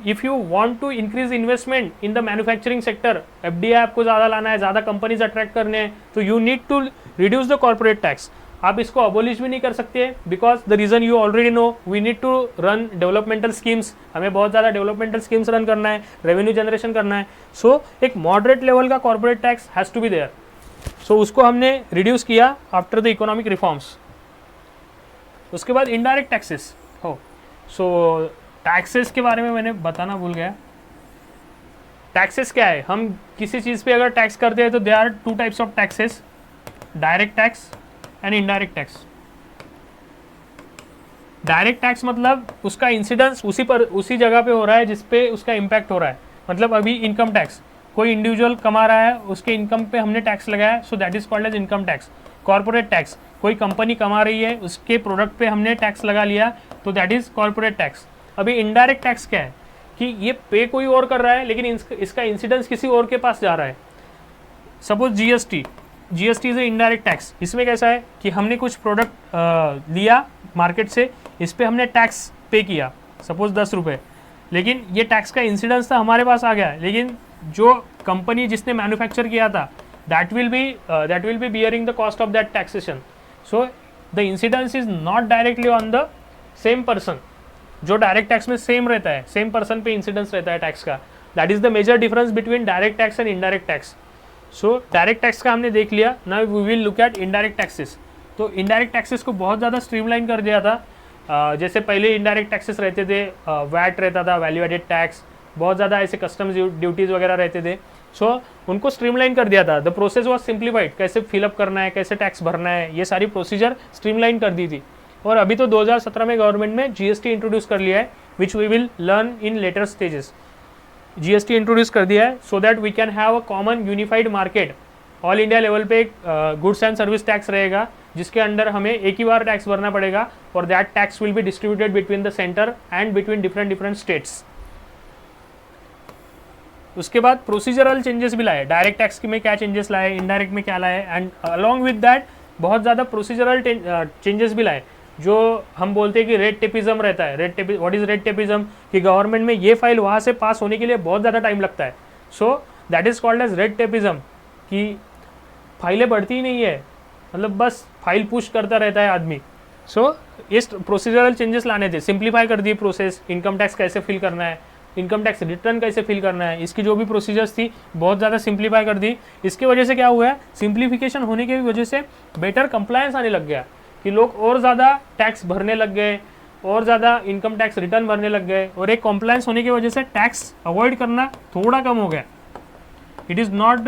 if you want to increase investment in the manufacturing sector, FDI आपको ज़्यादा लाना है, ज़्यादा कंपनीज अट्रैक्ट करने हैं, तो you need to reduce the corporate tax. आप इसको अबोलिश भी नहीं कर सकते because the reason you already know, we need to run developmental schemes. हमें बहुत ज़्यादा डेवलपमेंटल स्कीम्स रन करना है, रेवेन्यू जनरेशन करना है। सो एक मॉडरेट लेवल का corporate tax has to be there. So उसको हमने रिड्यूस किया आफ्टर द इकोनॉमिक रिफॉर्म्स। उसके बाद इनडायरेक्ट टैक्सेस हो। सो टैक्सेस के बारे में मैंने बताना भूल गया। टैक्सेस क्या है, हम किसी चीज़ पे अगर टैक्स करते हैं तो they are 2 types of taxes, direct tax and indirect tax. Direct tax मतलब उसका इंसिडेंस उसी जगह पे हो रहा है जिस पे उसका इम्पैक्ट हो रहा है। मतलब अभी इनकम टैक्स, कोई इंडिविजुअल कमा रहा है, उसके इनकम पे हमने टैक्स लगाया, so that is called as income tax. Corporate tax, कोई कंपनी कमा रही है, उसके प्रोडक्ट पे हमने टैक्स लगा लिया, तो दैट इज कॉर्पोरेट टैक्स। अभी इनडायरेक्ट टैक्स क्या है कि ये पे कोई और कर रहा है लेकिन इसका इंसिडेंस किसी और के पास जा रहा है। Suppose GST is a indirect tax. इसमें कैसा है कि हमने कुछ प्रोडक्ट लिया मार्केट से, इस पर हमने टैक्स पे किया, सपोज 10 रुपये, लेकिन ये टैक्स का इंसिडेंस था हमारे पास आ गया, लेकिन जो कंपनी जिसने मैन्युफैक्चर किया था that will be bearing the cost of that taxation. So the incidence is not directly on the same person. जो डायरेक्ट टैक्स में सेम रहता है, सेम पर्सन पे इंसिडेंस रहता है टैक्स का, that is the major difference between direct tax and indirect tax. So direct tax का हमने देख लिया. Now we will look at indirect taxes. तो इनडायरेक्ट टैक्सेस को बहुत ज़्यादा स्ट्रीमलाइन कर दिया था. जैसे पहले इनडायरेक्ट टैक्सेस रहते थे, वैट रहता था, वैल्यू एडेड टैक्स, बहुत ज़्यादा ऐसे कस्टम्स ड्यूटीज़ वगैरह रहते थे. सो उनको स्ट्रीमलाइन कर दिया था. The process was simplified. कैसे फिलअप करना है, कैसे टैक्स भरना है, ये सारी प्रोसीजर स्ट्रीमलाइन कर दी थी. और अभी तो 2017 में गवर्नमेंट में जीएसटी इंट्रोड्यूस कर लिया है, which we will learn in later stages. GST introduce कर दिया है so that we can have a common unified market. All India level पे गुड्स एंड सर्विस टैक्स रहेगा, जिसके अंडर हमें एक ही बार टैक्स भरना पड़ेगा, और that tax will be distributed between the centre and between different states. उसके बाद प्रोसीजरल चेंजेस भी लाए. डायरेक्ट टैक्स में क्या चेंजेस लाए, इनडायरेक्ट में क्या लाए, एंड अलॉन्ग विद दैट बहुत ज़्यादा प्रोसीजरल चेंजेस भी लाए. जो हम बोलते हैं कि रेड टेपिज्म रहता है. Red tape what is red tapism? कि गवर्नमेंट में ये फाइल वहाँ से पास होने के लिए बहुत ज़्यादा टाइम लगता है. So that is called as red tapism, कि फाइलें बढ़ती ही नहीं है, मतलब बस फाइल पुश करता रहता है आदमी. सो इस प्रोसीजरल चेंजेस लाने थे. सिंप्लीफाई कर दिए प्रोसेस. इनकम टैक्स कैसे फिल करना है, इनकम टैक्स रिटर्न कैसे फिल करना है, इसकी जो भी प्रोसीजर्स थी बहुत ज़्यादा सिंप्लीफाई कर दी. इसके वजह से क्या हुआ है, सिंप्लीफिकेशन होने की वजह से बेटर कंप्लायंस आने लग गया, कि लोग और ज़्यादा टैक्स भरने लग गए, और ज़्यादा इनकम टैक्स रिटर्न भरने लग गए, और एक कंप्लायंस होने की वजह से टैक्स अवॉइड करना थोड़ा कम हो गया. इट इज़ नॉट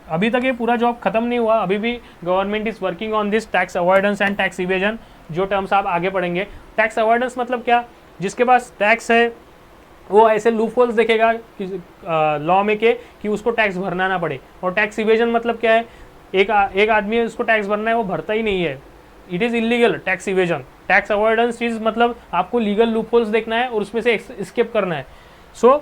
अभी तक ये पूरा जॉब खत्म नहीं हुआ. अभी भी government is working on this tax avoidance and tax evasion, जो टर्म्स आप आगे पढ़ेंगे. टैक्स अवॉइडेंस मतलब क्या? जिसके पास टैक्स है वो ऐसे लूप होल्स देखेगा लॉ में के कि उसको टैक्स भरना ना पड़े. और टैक्स इवेजन मतलब क्या है? एक आदमी उसको टैक्स भरना है, वो भरता ही नहीं है. It is illegal tax evasion. Tax avoidance चीज़ मतलब आपको लीगल लूप होल्स देखना है और उसमें से एस्केप करना है. So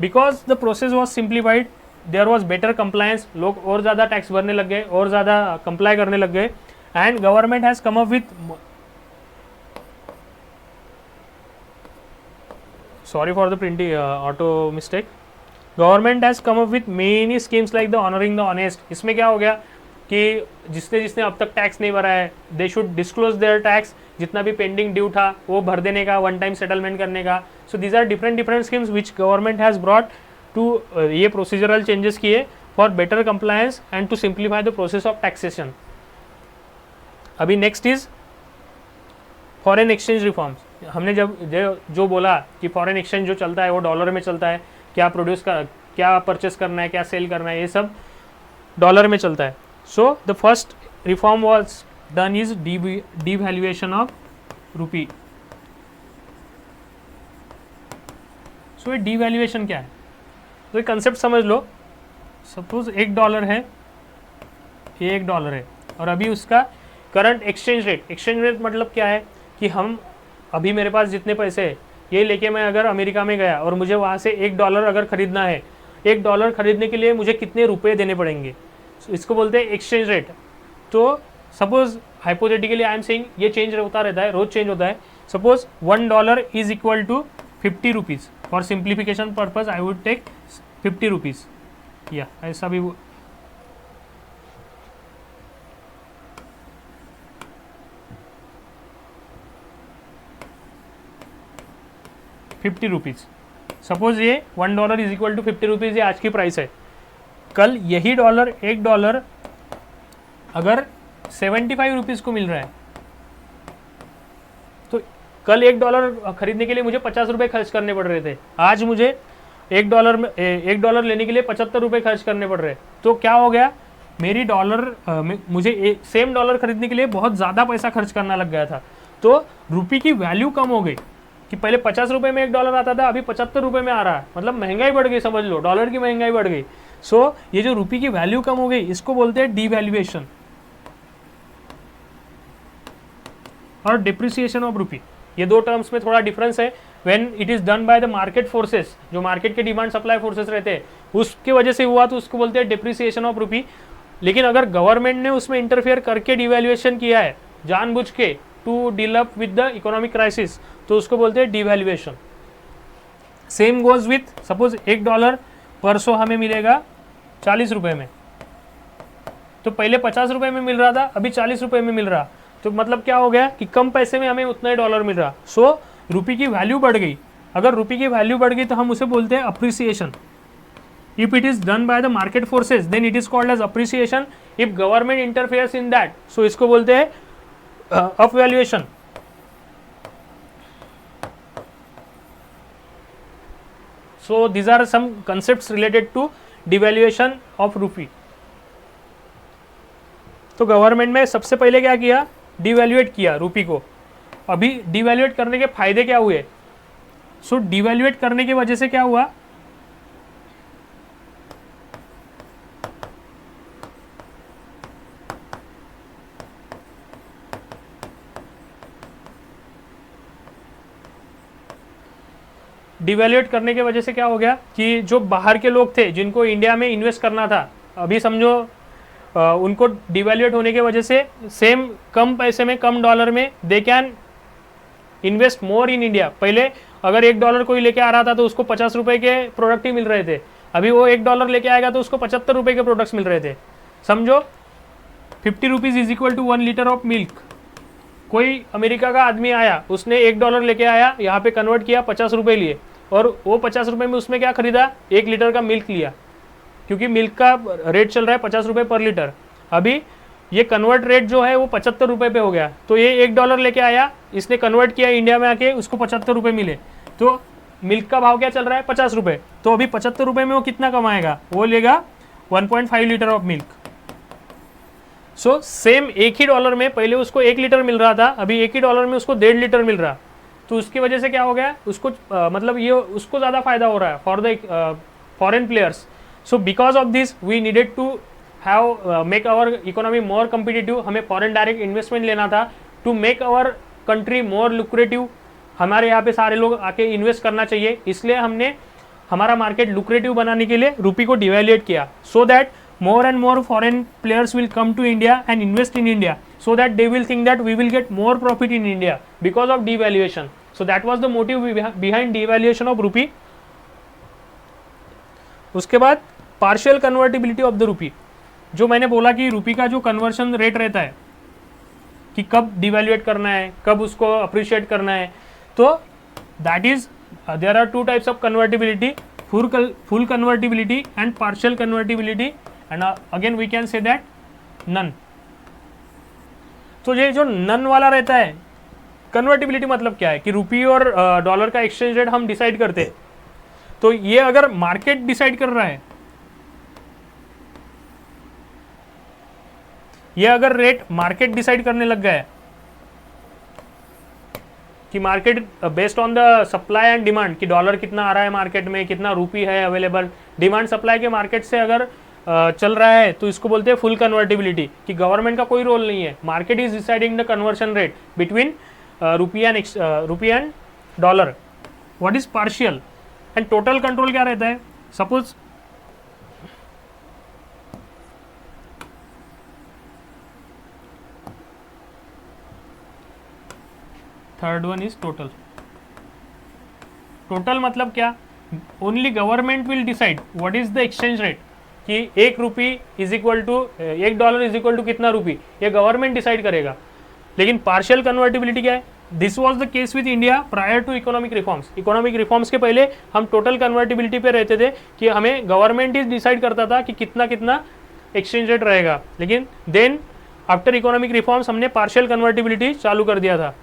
because the process was simplified, there was better compliance. लोग और ज़्यादा टैक्स भरने लग गए, और ज़्यादा कंप्लाई करने लग गए. And government has come up with, sorry for the printing auto mistake, government has come up with many schemes like the honoring the honest. इसमें क्या हो गया कि जिसने अब तक टैक्स नहीं भरा है, they should disclose there tax. जितना भी पेंडिंग ड्यू था वो भर देने का, वन टाइम सेटलमेंट करने का. So these are different schemes which government has brought to. ये प्रोसीजरल चेंजेस किए for better compliance and to simplify the process of taxation. अभी next is foreign exchange reforms. हमने जो बोला कि फॉरेन एक्सचेंज जो चलता है वो डॉलर में चलता है, क्या परचेस करना है, क्या सेल करना है, ये सब डॉलर में चलता है. So the first reform was done is devaluation of rupee. So ये डिवैल्यूएशन क्या है? तो ये कंसेप्ट समझ लो. सपोज $1 है, ये $1 है, और अभी उसका करंट एक्सचेंज रेट मतलब क्या है कि हम अभी मेरे पास जितने पैसे हैं ये लेके मैं अगर अमेरिका में गया और मुझे वहाँ से $1 अगर ख़रीदना है, $1 खरीदने के लिए मुझे कितने रुपए देने पड़ेंगे, इसको बोलते हैं एक्सचेंज रेट. तो suppose hypothetically I am saying ये चेंज होता रहता है, रोज चेंज होता है. Suppose $1 is equal to 50 rupees. For simplification purpose I would take 50 rupees. या ऐसा भी 50 रुपीज़. सपोज ये $1 इज इक्वल टू 50 रुपीज़, ये आज की प्राइस है. कल यही $1 अगर 75 रुपीज़ को मिल रहा है, तो कल $1 खरीदने के लिए मुझे 50 रुपये खर्च करने पड़ रहे थे. आज मुझे $1 लेने के लिए 75 रुपये खर्च करने पड़ रहे हैं. तो क्या हो गया, मेरी मुझे सेम डॉलर खरीदने के लिए बहुत ज़्यादा पैसा खर्च करना लग गया था. तो रुपये की वैल्यू कम हो गई, कि पहले 50 रुपये में $1 आता था, अभी 75 रुपये में आ रहा है. मतलब महंगाई बढ़ गई, समझ लो डॉलर की महंगाई बढ़ गई. सो ये जो रुपये की वैल्यू कम हो गई, इसको बोलते हैं डिवैल्यूएशन और डिप्रिसिएशन ऑफ रुपी. ये दो टर्म्स में थोड़ा डिफरेंस है. When it is done by the market forces, जो मार्केट के डिमांड सप्लाई फोर्सेस रहते हैं उसकी वजह से हुआ, तो उसको बोलते हैं डिप्रिसिएशन ऑफ रुपी. लेकिन अगर गवर्नमेंट ने उसमें इंटरफेयर करके डिवैल्यूएशन किया है जानबूझ के to deal up with the economic crisis, तो उसको बोलते हैं devaluation. Same goes with suppose $1 परसों हमें मिलेगा 40 रुपये में, तो पहले 50 रुपये में मिल रहा था, अभी 40 रुपये में मिल रहा. तो मतलब क्या हो गया कि कम पैसे में हमें उतना ही डॉलर मिल रहा. सो रुपये की वैल्यू बढ़ गई. अगर रुपये की वैल्यू बढ़ गई तो हम उसे बोलते हैं appreciation. If it is done by the market forces, then it is called as appreciation. If government interferes in that, so इसको बोलते हैं upvaluation. So these are some concepts related to devaluation of rupee. तो government में सबसे पहले क्या किया, डिवैल्यूएट किया रूपी को. अभी डिवैल्यूएट करने के फायदे क्या हुए? सो डिवैल्यूएट करने की वजह से क्या हुआ, डिवैल्यूएट करने की वजह से क्या हो गया कि जो बाहर के लोग थे जिनको इंडिया में इन्वेस्ट करना था, अभी समझो उनको डिवैल्यूएट होने की वजह से सेम कम पैसे में, कम डॉलर में they can invest more in India. पहले अगर $1 कोई लेके आ रहा था तो उसको 50 रुपये के प्रोडक्ट ही मिल रहे थे. अभी वो $1 लेके आएगा तो उसको 75 रुपये के प्रोडक्ट्स मिल रहे थे. समझो 50 rupees is equal to 1 litre of milk. कोई अमेरिका का आदमी आया, उसने $1 लेके आया, यहाँ पे कन्वर्ट किया, 50 रुपये लिए, और वो 50 रुपये में उसमें क्या खरीदा, 1 लीटर का मिल्क लिया, क्योंकि मिल्क का रेट चल रहा है 50 रुपये पर लीटर. अभी ये कन्वर्ट रेट जो है वो 75 रुपये पे हो गया. तो ये $1 लेके आया, इसने कन्वर्ट किया इंडिया में आके, उसको 75 रुपये मिले. तो मिल्क का भाव क्या चल रहा है, 50 रुपये. तो अभी 75 रुपये में वो कितना कमाएगा, वो लेगा 1.5 litre of milk. So same एक ही डॉलर में पहले उसको 1 लीटर मिल रहा था, अभी एक ही डॉलर में उसको 1.5 लीटर मिल रहा. तो उसकी वजह से क्या हो गया, उसको मतलब ये उसको ज़्यादा फायदा हो रहा है for the foreign players. So because of this we needed to have make our economy more competitive. हमें फॉरेन डायरेक्ट इन्वेस्टमेंट लेना था to make our country more lucrative. हमारे यहाँ पे सारे लोग आके इन्वेस्ट करना चाहिए, इसलिए हमने हमारा मार्केट लुक्रेटिव बनाने के लिए रुपी को डिवैल्यूएट किया. So that more and more foreign players will come to India and invest in India, so that they will think that we will get more profit in India because of devaluation. So that was the motive behind devaluation of rupee. उसके बाद partial convertibility of the rupee. जो मैंने बोला कि रूपी का जो conversion rate रहता है कि कब डिवैल्यूएट करना है, कब उसको अप्रिशिएट करना है, तो that is there are 2 types of convertibility, full convertibility and partial convertibility. And again we can say that none. तो ये जो नन वाला रहता है, कन्वर्टिबिलिटी मतलब क्या है कि रुपी और डॉलर का एक्सचेंज रेट हम डिसाइड करते हैं. तो ये अगर मार्केट डिसाइड कर रहा है, ये अगर रेट मार्केट डिसाइड करने लग गया है कि market based on the supply and demand, कि डॉलर कितना आ रहा है मार्केट में, कितना रुपी है अवेलेबल, डिमांड सप्लाई के मार्केट से अगर चल रहा है, तो इसको बोलते हैं फुल कन्वर्टिबिलिटी, कि गवर्नमेंट का कोई रोल नहीं है. Market is deciding the conversion rate between rupee and dollar. What is partial and total control क्या रहता है? Suppose third one is total. Total मतलब क्या? Only government will decide what is the exchange rate, कि $1 is equal to $1 is equal to कितना rupee, ये government decide करेगा. लेकिन पार्शियल कन्वर्टिबिलिटी क्या है? This was the case with India prior to economic reforms. Economic reforms के पहले हम टोटल कन्वर्टिबिलिटी पे रहते थे कि हमें गवर्नमेंट ही डिसाइड करता था कि कितना कितना एक्सचेंज रेट रहेगा. लेकिन देन आफ्टर इकोनॉमिक रिफॉर्म्स हमने पार्शियल कन्वर्टिबिलिटी चालू कर दिया था.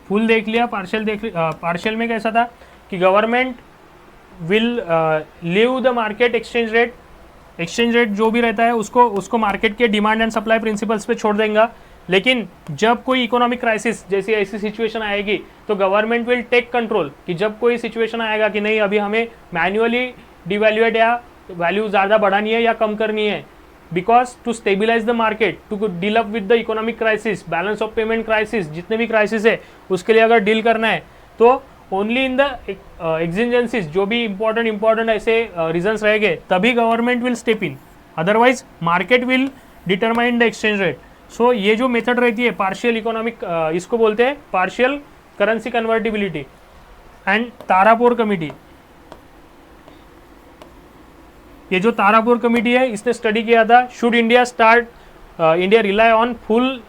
फुल देख लिया, पार्शियल में कैसा था कि government will leave the market exchange rate. Exchange rate जो भी रहता है उसको मार्केट के डिमांड एंड सप्लाई प्रिंसिपल्स पे छोड़ देंगे. लेकिन जब कोई इकोनॉमिक क्राइसिस जैसी ऐसी सिचुएशन आएगी तो गवर्नमेंट विल टेक कंट्रोल, कि जब कोई सिचुएशन आएगा कि नहीं अभी हमें मैन्युअली डिवैल्यूएट या वैल्यू ज़्यादा बढ़ानी है या कम करनी है, because to stabilise the market, to deal up with the economic crisis, balance of payment crisis, जितने भी क्राइसिस है उसके लिए अगर डील करना है तो ओनली इन द एग्जिजेंसीज, जो भी इंपॉर्टेंट ऐसे रीजंस रहेंगे तभी government will step in, otherwise market will determine the exchange rate. So ये जो मेथड रहती है पार्शियल इकोनॉमिक, इसको बोलते हैं partial currency convertibility. And Tarapur committee, ये जो तारापुर कमिटी है इसने स्टडी किया था should India rely on full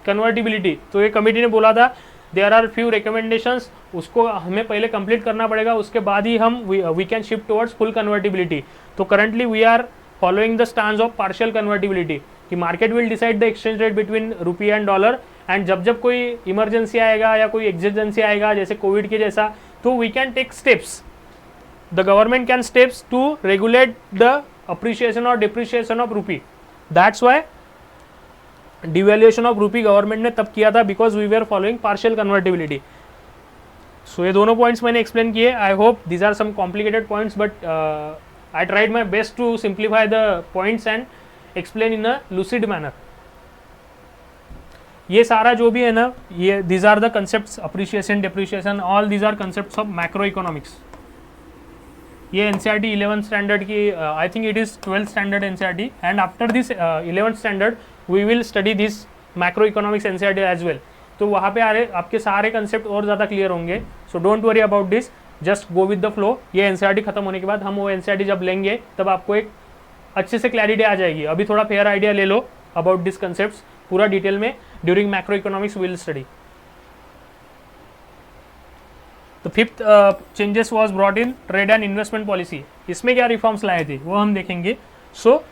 convertibility. तो ये कमिटी ने बोला था देयर आर फ्यू रिकमेंडेशंस, उसको हमें पहले कंप्लीट करना पड़ेगा, उसके बाद ही हम we can shift towards full convertibility. तो currently we are following the stance of partial convertibility कि market will decide the exchange rate between rupee and dollar. And जब कोई इमरजेंसी आएगा या कोई एग्जिजेंसी आएगा जैसे कोविड के जैसा, तो we can take steps, the government can steps to regulate the appreciation और depreciation of rupee. That's why devaluation of rupee government ने तब किया था, because we were following partial convertibility. So ये दोनों पॉइंट्स मैंने एक्सप्लेन किए. I hope these are some complicated points, but I tried my best to simplify the points and explain in a lucid manner. ये सारा जो भी है ना, ये these are the concepts, appreciation, depreciation, all these are concepts of macro economics. ये NCERT 11th standard की, I think it is 12th standard NCERT, and after this 11th standard we will study this macro economics NCERT as well. तो वहाँ पे आपके सारे concept और ज़्यादा clear होंगे. So don't worry about this, just go with the flow. ये NCERT खत्म होने के बाद हम वो एनसीईआरटी जब लेंगे तब आपको एक अच्छे से क्लैरिटी आ जाएगी. अभी थोड़ा फेयर आइडिया ले लो अबाउट दिस कंसेप्ट्स, पूरा डिटेल में during macro economics will study. The fifth changes was brought in trade and investment policy. इसमें क्या रिफॉर्म्स लाए थे वो हम देखेंगे. सो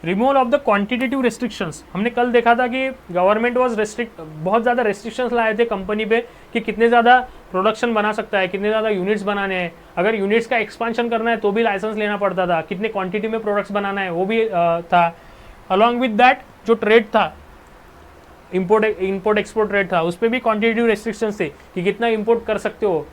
removal of the quantitative restrictions. हमने कल देखा था कि गवर्नमेंट वाज बहुत ज़्यादा रेस्ट्रिक्शंस लाए थे कंपनी पे कि कितने ज़्यादा प्रोडक्शन बना सकता है, कितने ज़्यादा यूनिट्स बनाने हैं. अगर यूनिट्स का एक्सपांशन करना है तो भी लाइसेंस लेना पड़ता था, कितने क्वांटिटी में प्रोडक्ट्स बनाना है वो भी था. अलॉन्ग विद दैट जो ट्रेड था, इंपोर्ट एक्सपोर्ट ट्रेड था, उस पर भी क्वांटिटेटिव रेस्ट्रिक्शंस थे कि कितना इंपोर्ट कर सकते हो.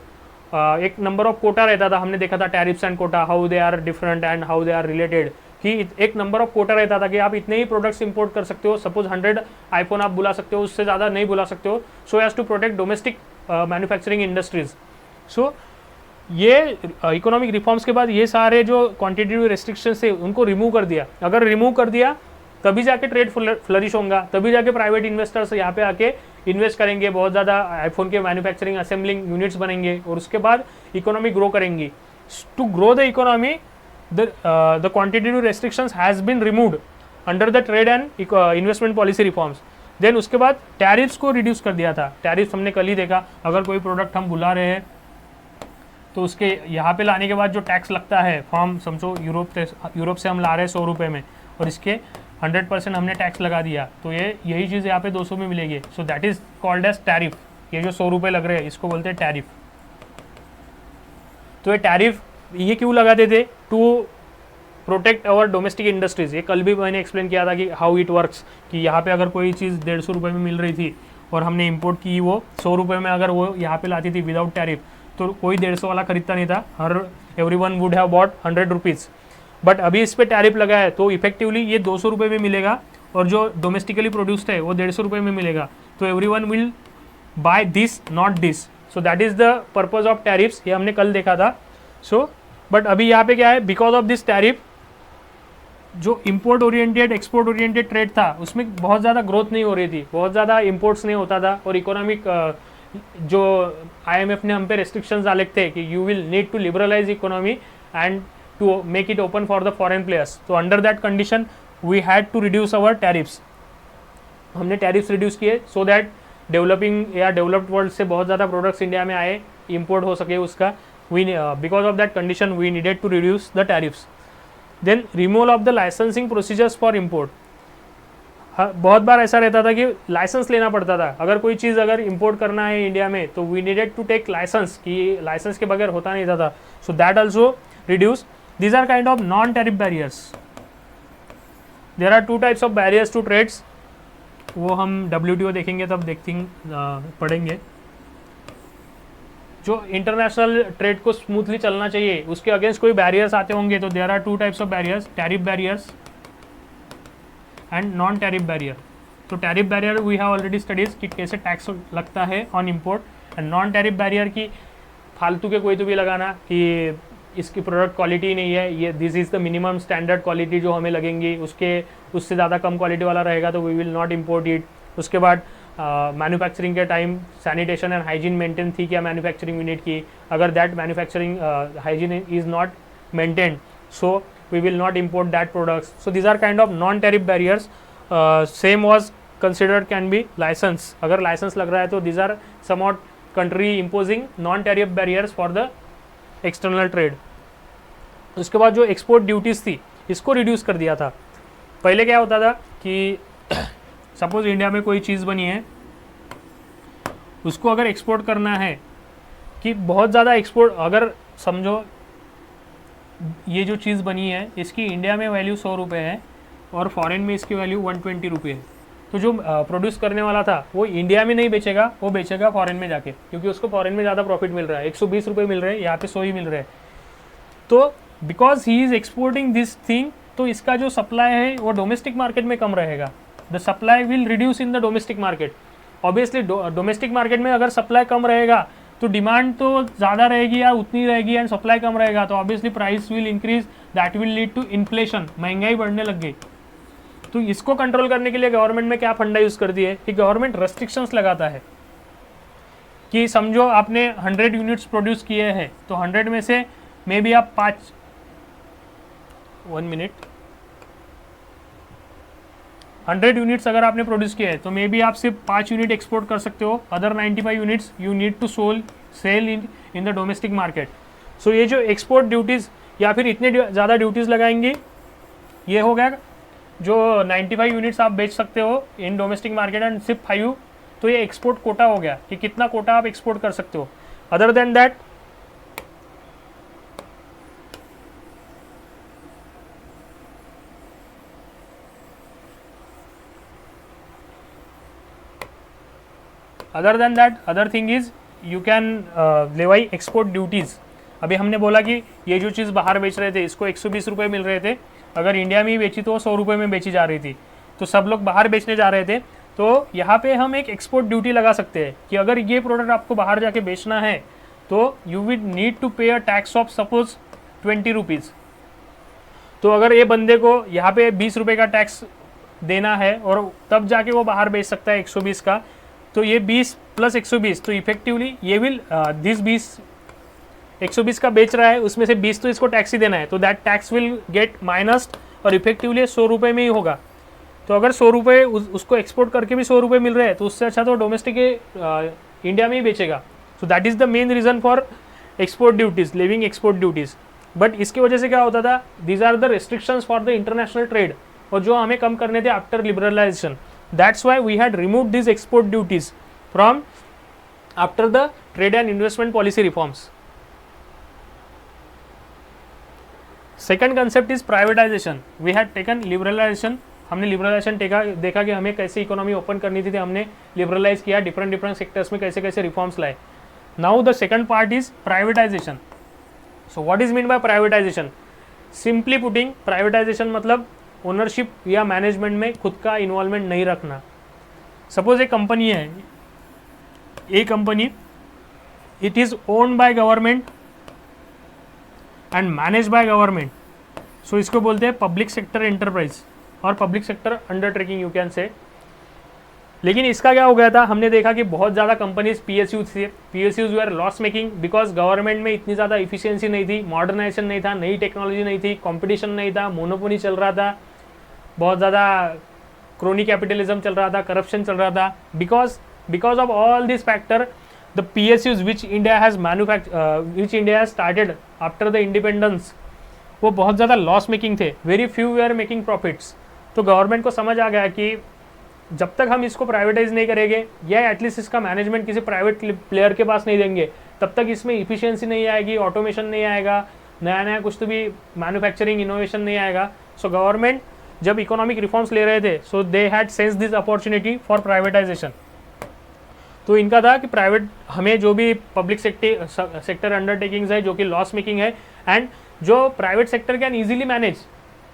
एक नंबर ऑफ कोटा रहता था, हमने देखा था tariffs and quota, how they are different and how they are related. कि एक नंबर ऑफ कोटा रहता था कि आप इतने ही प्रोडक्ट्स इंपोर्ट कर सकते हो. सपोज 100 आईफोन आप बुला सकते हो, उससे ज़्यादा नहीं बुला सकते हो, so as to protect domestic manufacturing industries. So ये इकोनॉमिक रिफॉर्म्स के बाद ये सारे जो क्वांटिटेटिव रेस्ट्रिक्शंस थे उनको रिमूव कर दिया. अगर रिमूव कर दिया तभी जाके ट्रेड फ्लरिश होगा, तभी जाके प्राइवेट इन्वेस्टर्स यहाँ पे आके इन्वेस्ट करेंगे, बहुत ज़्यादा आईफोन के मैन्युफैक्चरिंग असेंबलिंग यूनिट्स बनेंगे और उसके बाद इकोनॉमी ग्रो करेंगी. To grow the economy the quantitative restrictions has been removed under the trade and investment policy reforms. then उसके बाद टैरिफ्स को रिड्यूस कर दिया था. टैरिफ्स हमने कल ही देखा, अगर कोई प्रोडक्ट हम बुला रहे हैं तो उसके यहाँ पे लाने के बाद जो टैक्स लगता है, फॉर्म समझो यूरोप से हम ला रहे हैं 100 रुपये में और इसके 100% हमने टैक्स लगा दिया, तो यही चीज़ यहाँ पे 200 में मिलेगी. So that is called as tariff. ये जो 100 रुपये लग रहे हैं इसको बोलते हैं टैरिफ. तो ये टैरिफ ये क्यों लगाते थे? To protect our domestic industries. ये कल भी मैंने एक्सप्लेन किया था कि हाउ इट वर्क्स, कि यहाँ पे अगर कोई चीज़ 150 रुपये में मिल रही थी और हमने इंपोर्ट की वो 100 रुपये में, अगर वो यहाँ पे लाती थी विदाउट टैरिफ, तो कोई 150 वाला खरीदता नहीं था, everyone would have bought 100 rupees. But अभी इस पर टैरिफ लगा है तो इफेक्टिवली ये 200 रुपये में मिलेगा और जो डोमेस्टिकली प्रोड्यूस्ड है वो 150 रुपये में मिलेगा. तो everyone will by this not this. So that is the purpose of tariffs. ये हमने कल देखा था. सो बट अभी यहाँ पे क्या है, बिकॉज ऑफ दिस टैरिफ जो import oriented export oriented trade था उसमें बहुत ज़्यादा ग्रोथ नहीं हो रही थी, बहुत ज़्यादा इंपोर्ट्स नहीं होता था. और इकोनॉमिक जो IMF ने हम पे रेस्ट्रिक्शंस डाले थे कि you will need to liberalize economy and to make it open for the foreign players. तो under that condition we had to reduce our tariffs. हमने टैरिफ्स रिड्यूस किए सो दैट डेवलपिंग या डेवलप्ड वर्ल्ड से बहुत ज़्यादा products India में आए, import हो सके उसका. because of that condition we needed to reduce the tariffs. then removal of the licensing procedures for import. बहुत बार ऐसा रहता था कि लाइसेंस लेना पड़ता था. अगर कोई चीज़ अगर इंपोर्ट करना है इंडिया में तो we needed to take licence, कि लाइसेंस के बगैर होता नहीं था. So that also reduce. These are kind of non tariff barriers. There are 2 types of barriers to trades. वो हम WTO देखेंगे तब पढ़ेंगे. जो इंटरनेशनल ट्रेड को स्मूथली चलना चाहिए उसके अगेंस्ट कोई बैरियर्स आते होंगे, तो there are 2 types of barriers, tariff barriers and non tariff barrier. तो tariff barrier we have already studies कि कैसे टैक्स लगता है on import. And non tariff barrier की फालतू के कोई तो भी लगाना कि इसकी प्रोडक्ट क्वालिटी नहीं है, ये this is the minimum standard quality जो हमें लगेंगी, उससे ज़्यादा कम क्वालिटी वाला रहेगा तो we will not import it. उसके बाद मैन्युफैक्चरिंग के time sanitation and hygiene maintain थी क्या मैन्युफैक्चरिंग यूनिट की, अगर that manufacturing hygiene is not maintained, so we will not import that products. So these are kind of non tariff barriers. Same was considered can be licence, अगर licence लग रहा है तो these are somewhat country imposing non tariff barriers for the external trade. उसके बाद जो export duties थी इसको रिड्यूस कर दिया था। पहले क्या होता था कि सपोज इंडिया में कोई चीज़ बनी है, उसको अगर एक्सपोर्ट करना है कि बहुत ज़्यादा एक्सपोर्ट, अगर समझो ये जो चीज़ बनी है इसकी इंडिया में वैल्यू 100 रुपये है और फॉरेन में इसकी वैल्यू 120 रुपये है, तो जो प्रोड्यूस करने वाला था वो इंडिया में नहीं बेचेगा, वो बेचेगा फॉरेन में जाके, क्योंकि उसको फॉरेन में ज़्यादा प्रॉफिट मिल रहा है, 120 रुपये मिल रहे हैं, यहाँ पे 100 ही मिल रहे हैं। तो because he is exporting this thing, तो इसका जो सप्लाई है वो डोमेस्टिक मार्केट में कम रहेगा, the supply will reduce in the domestic market. Obviously domestic market में अगर सप्लाई कम रहेगा तो डिमांड तो ज़्यादा रहेगी या उतनी रहेगी, एंड सप्लाई कम रहेगा तो obviously price will increase, that will lead to inflation, महंगाई बढ़ने लग गई। तो इसको कंट्रोल करने के लिए गवर्नमेंट में क्या फंडा यूज़ करती है कि गवर्नमेंट रेस्ट्रिक्शंस लगाता है कि समझो आपने 100 यूनिट्स प्रोड्यूस किए हैं तो 100 में से मे बी आप 100 यूनिट्स अगर आपने प्रोड्यूस किया है तो मे बी आप सिर्फ 5 यूनिट एक्सपोर्ट कर सकते हो, other 95 units you need to sell in the domestic market. So ये जो एक्सपोर्ट ड्यूटीज़ या फिर इतने ज़्यादा ड्यूटीज़ लगाएंगी, ये हो गया जो 95 यूनिट्स आप बेच सकते हो इन डोमेस्टिक मार्केट एंड सिर्फ 5, तो ये एक्सपोर्ट कोटा हो गया कि कितना कोटा आप एक्सपोर्ट कर सकते हो। Other than that other thing is you can लेवाई export duties. अभी हमने बोला कि ये जो चीज़ बाहर बेच रहे थे इसको 120 रुपये मिल रहे थे, अगर इंडिया में ही बेची तो 100 रुपये में बेची जा रही थी, तो सब लोग बाहर बेचने जा रहे थे। तो यहाँ पे हम एक एक्सपोर्ट ड्यूटी लगा सकते हैं कि अगर ये प्रोडक्ट आपको बाहर जाके बेचना है तो यू विल नीड टू पे a tax of suppose 20 rupees. तो अगर ये बंदे को यहाँ पे 20 रुपये का टैक्स देना है और तब जाके वो बाहर बेच सकता है 120 का, तो ये 20 प्लस 120, तो इफेक्टिवली ये विल दिस 120 का बेच रहा है, उसमें से 20 तो इसको टैक्स ही देना है, तो दैट टैक्स विल गेट माइनस्ड और इफेक्टिवली 100 रुपये में ही होगा। तो अगर 100 रुपये उसको एक्सपोर्ट करके भी 100 रुपये मिल रहे हैं तो उससे अच्छा तो डोमेस्टिक इंडिया में ही बेचेगा। So that is the main reason for export duties, living export duties. But इसकी वजह से क्या होता था, these are the restrictions for the international trade, और जो हमें कम करने थे after liberalisation. That's why we had removed these export duties from after the trade and investment policy reforms. Second concept is privatization. We had taken liberalization. हमने liberalisation देखा कि हमें कैसे इकोनॉमी ओपन करनी थी, हमने लिबरलाइज किया, डिफरेंट सेक्टर्स में कैसे कैसे रिफॉर्म्स लाए। Now the second part is privatisation. So what is mean bye privatisation? Simply putting, privatisation मतलब ओनरशिप या मैनेजमेंट में खुद का इन्वॉल्वमेंट नहीं रखना। सपोज एक कंपनी है, A company, it is owned by government and manage by government, so इसको बोलते हैं पब्लिक सेक्टर एंटरप्राइज और public sector undertaking you can say. लेकिन इसका क्या हो गया था, हमने देखा कि बहुत ज़्यादा companies PSUs were loss making, because government में इतनी ज़्यादा इफिशियंसी नहीं थी, मॉडर्नाइजेशन नहीं था, नई टेक्नोलॉजी नहीं थी, कंपटीशन नहीं था, मोनोपोली चल रहा था, बहुत ज़्यादा क्रोनी कैपिटलिज्म चल रहा था, करप्शन चल रहा था। Because of all this factor the PSUs which India has started after the independence, वो बहुत ज़्यादा लॉस मेकिंग थे, very few they are making profits. तो गवर्नमेंट को समझ आ गया कि जब तक हम इसको प्राइवेटाइज नहीं करेंगे या एटलीस्ट इसका मैनेजमेंट किसी प्राइवेट प्लेयर के पास नहीं देंगे, तब तक इसमें इफिशियंसी नहीं आएगी, ऑटोमेशन नहीं आएगा, नया कुछ तो भी मैन्युफैक्चरिंग इनोवेशन नहीं आएगा। सो गवर्नमेंट जब इकोनॉमिक रिफॉर्म्स ले रहे थे, so they had sense this opportunity for privatization. तो इनका था कि प्राइवेट, हमें जो भी पब्लिक सेक्टर अंडरटेकिंग्स है जो कि लॉस मेकिंग है एंड जो private sector can easily manage,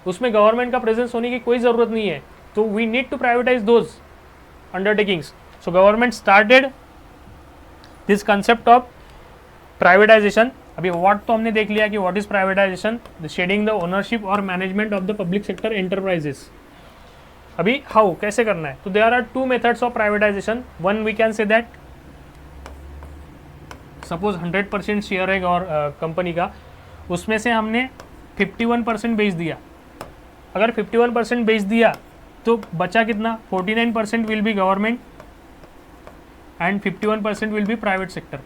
उसमें गवर्नमेंट का प्रेजेंस होने की कोई ज़रूरत नहीं है, तो we need to privatize those undertakings. So government started this concept of privatization, अभी व्हाट तो हमने देख लिया कि what is privatization, the shedding the ownership और management of the public sector enterprises. अभी हाउ कैसे करना है, तो there are two methods of privatisation. One we can say that suppose 100% share है और कंपनी का, उसमें से हमने 51% बेच दिया। अगर 51% बेच दिया तो बचा कितना, 49% will be government and 51% will be private sector.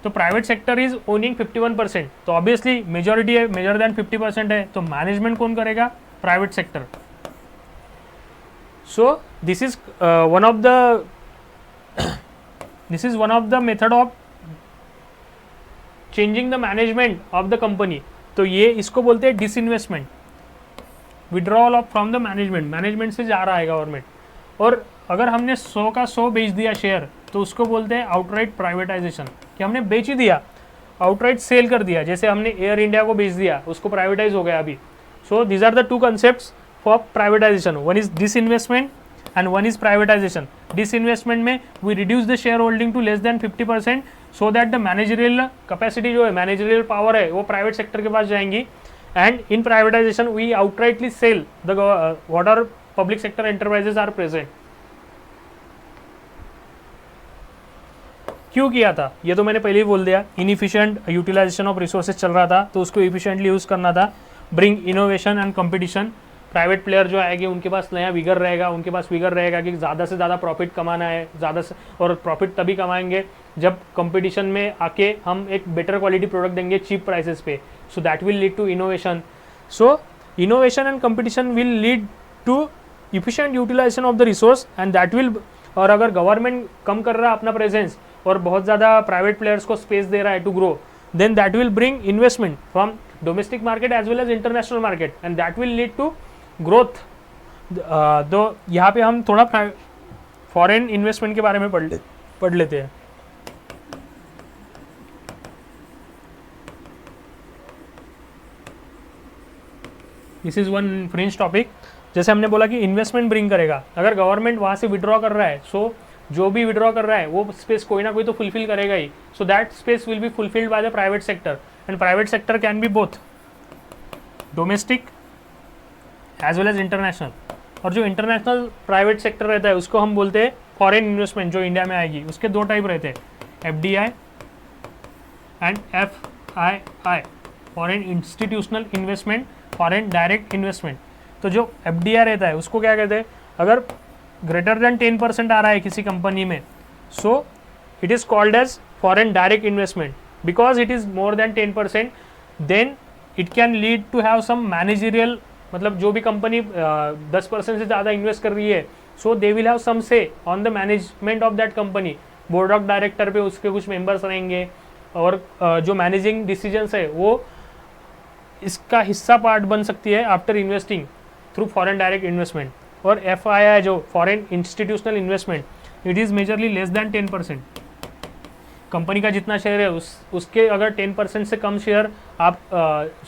तो प्राइवेट सेक्टर इज ओनिंग 51%, तो ऑब्वियसली मेजॉरिटी है, मेजर देन 50% है, तो मैनेजमेंट कौन करेगा, private sector. So this is one of the method of changing the management of the company. तो ये इसको बोलते हैं disinvestment, withdrawal of from the management से जा रहा है गवर्नमेंट। और अगर हमने 100 का 100 बेच दिया शेयर, तो उसको बोलते हैं आउटराइट प्राइवेटाइजेशन, कि हमने बेच ही दिया, आउटराइट सेल कर दिया। जैसे हमने एयर इंडिया को बेच दिया, उसको प्राइवेटाइज हो गया अभी। So these are the two concepts for privatization, one is disinvestment and one is privatization. Disinvestment में we reduce the share holding to less than 50%, so that the managerial capacity जो है, मैनेजरियल पावर है, वो private sector के पास जाएंगी। And in privatisation we outrightly sell the what are public sector enterprises are present. क्यों किया था ये तो मैंने पहले ही बोल दिया, इनइफिशिएंट यूटिलाइजेशन ऑफ रिसोर्सेज चल रहा था, तो उसको इफिशिएंटली यूज़ करना था। Bring innovation and competition, private player जो आएंगे उनके पास नया विगर रहेगा, उनके पास विगर रहेगा कि ज़्यादा से ज़्यादा प्रॉफिट कमाना है, ज़्यादा से, और प्रॉफिट तभी कमाएंगे जब कंपटीशन में आके हम एक बेटर क्वालिटी प्रोडक्ट देंगे चीप प्राइसेस पे। So that will lead to innovation. So innovation and competition will lead to efficient utilisation of the resource and that will, और अगर गवर्नमेंट कम कर रहा है अपना प्रेजेंस और बहुत ज़्यादा प्राइवेट प्लेयर्स को स्पेस दे रहा है to grow, then that will bring investment from domestic market as well as international market and that will lead to growth. तो यहाँ पे हम थोड़ा फॉरेन इन्वेस्टमेंट के बारे में पढ़ लेते हैं। This is one fringe topic. जैसे हमने बोला कि इन्वेस्टमेंट ब्रिंग करेगा, अगर गवर्नमेंट वहाँ से विड्रॉ कर रहा है, सो जो भी विड्रॉ कर रहा है वो स्पेस कोई ना कोई तो फुलफिल करेगा ही। So that space will be fulfilled by the private sector and private sector can be both domestic as well as international. और जो इंटरनेशनल प्राइवेट सेक्टर रहता है उसको हम बोलते हैं फॉरेन इन्वेस्टमेंट, जो इंडिया में आएगी। उसके दो टाइप रहते हैं, FDI and FII, foreign institutional investment, foreign direct investment. तो जो FDI रहता है उसको क्या कहते हैं, अगर ग्रेटर देन 10% आ रहा है किसी कंपनी में, so it is called as foreign direct investment. Because it is more than 10%, then it can lead to have some managerial, मतलब जो भी कंपनी 10% से ज़्यादा इन्वेस्ट कर रही है, सो दे विल हैव सम से on the management of that company. Board of director पे उसके कुछ मेंबर्स रहेंगे और जो मैनेजिंग डिसीजंस है वो इसका हिस्सा पार्ट बन सकती है after investing through foreign direct investment. और FII जो foreign institutional investment, it is majorly less than 10%। Company का जितना शेयर है उसके अगर 10% से कम शेयर आप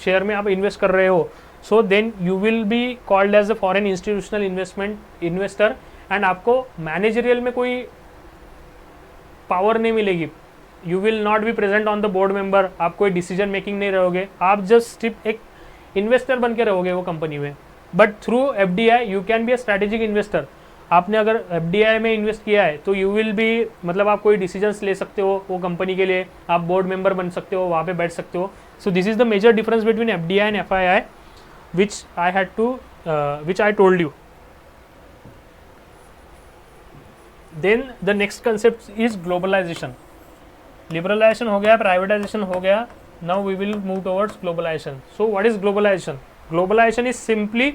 शेयर में आप इन्वेस्ट कर रहे हो, so then you will be called as a foreign institutional investor and आपको मैनेजरियल में कोई पावर नहीं मिलेगी। You will not be present on the board member, आप कोई डिसीजन मेकिंग नहीं रहोगे, आप जस्ट सिर्फ एक इन्वेस्टर बन के रहोगे वो कंपनी में। But through FDI you can be a strategic investor. आपने अगर FDI में इन्वेस्ट किया है तो यू विल बी, मतलब आप कोई डिसीजंस ले सकते हो वो कंपनी के लिए, आप बोर्ड मेंबर बन सकते हो, वहाँ पे बैठ सकते हो। So this is the major difference between FDI and FII which I told you. Then the next concept is globalization. Liberalization हो गया, privatization हो गया, now we will move towards globalization. So what is globalization? Globalization is simply,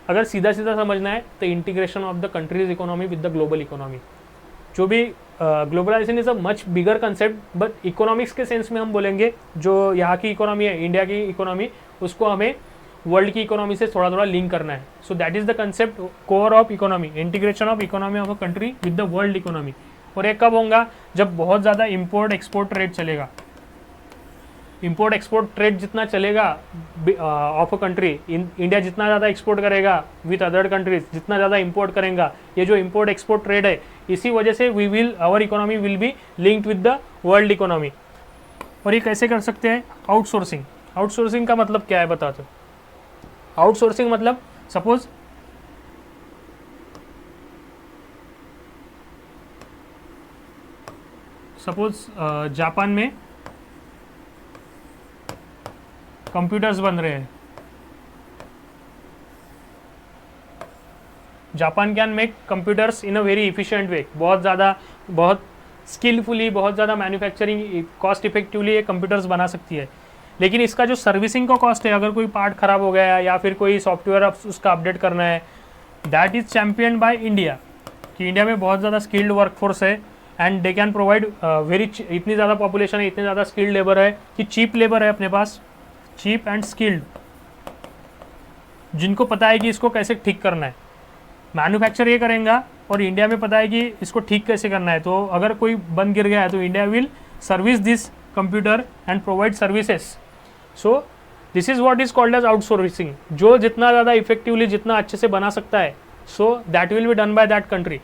अगर सीधा सीधा समझना है तो integration of the countries economy with the global economy. जो भी globalisation is a much bigger concept, but economics के सेंस में हम बोलेंगे जो यहाँ की इकोनॉमी है, इंडिया की इकोनॉमी, उसको हमें वर्ल्ड की इकोनॉमी से थोड़ा थोड़ा लिंक करना है। So that is the concept core of economy, integration of economy of a country with the world economy. और ये कब होगा, जब बहुत ज़्यादा इम्पोर्ट एक्सपोर्ट ट्रेड चलेगा। इंपोर्ट एक्सपोर्ट ट्रेड जितना चलेगा ऑफ अ कंट्री, इंडिया जितना ज़्यादा एक्सपोर्ट करेगा विथ अदर कंट्रीज, जितना ज़्यादा इंपोर्ट करेगा, ये जो इंपोर्ट एक्सपोर्ट ट्रेड है, इसी वजह से our economy will be linked with the world economy. और ये कैसे कर सकते हैं? आउटसोर्सिंग। आउटसोर्सिंग का मतलब क्या है बता दो। आउटसोर्सिंग मतलब सपोज जापान में कंप्यूटर्स बन रहे हैं। Japan can make computers in a very efficient way, बहुत स्किलफुली, बहुत ज़्यादा मैन्युफैक्चरिंग कॉस्ट इफेक्टिवली ये कंप्यूटर्स बना सकती है। लेकिन इसका जो सर्विसिंग का कॉस्ट है, अगर कोई पार्ट खराब हो गया है या फिर कोई सॉफ्टवेयर उसका अपडेट करना है, that is champion by India. कि इंडिया में बहुत ज़्यादा स्किल्ड वर्कफोर्स है एंड दे कैन प्रोवाइड इतनी ज़्यादा पॉपुलेशन है, इतनी ज़्यादा स्किल्ड लेबर है कि चीप लेबर है अपने पास, चीप एंड स्किल्ड, जिनको पता है कि इसको कैसे ठीक करना है। मैन्युफैक्चर ये करेगा और इंडिया में पता है कि इसको ठीक कैसे करना है। तो अगर कोई बंद गिर गया है तो India will service this computer and provide services. So this is what is called as outsourcing. जो जितना ज़्यादा इफेक्टिवली, जितना अच्छे से बना सकता है, so that will be done by that country.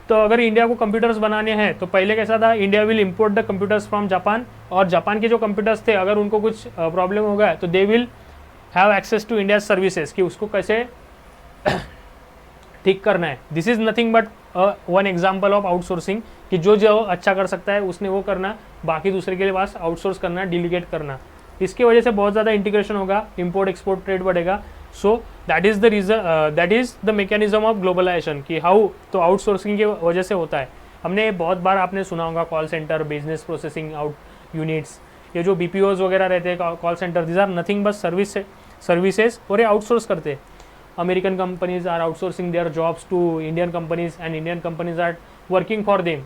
तो अगर इंडिया को कंप्यूटर्स बनाने हैं तो पहले कैसा था, India will import the computers from Japan, और जापान के जो कंप्यूटर्स थे अगर उनको कुछ प्रॉब्लम हो गया तो they will have access to India services कि उसको कैसे ठीक करना है। This is nothing but one example of outsourcing कि जो जो अच्छा कर सकता है उसने वो करना, बाकी दूसरे के लिए पास आउटसोर्स करना, डिलीगेट करना। इसकी वजह से बहुत ज़्यादा इंटीग्रेशन होगा, इंपोर्ट एक्सपोर्ट ट्रेड बढ़ेगा। So that is the reason, that is the mechanism of globalisation कि हाउ, तो आउटसोर्सिंग की वजह से होता है। हमने बहुत बार आपने सुना होगा call centre, business processing out units, ये जो BPOs वगैरह रहते हैं call centre, this are nothing बस सर्विसेज, और ये आउटसोर्स करते हैं। American companies are outsourcing their jobs to Indian companies and Indian companies are working for them.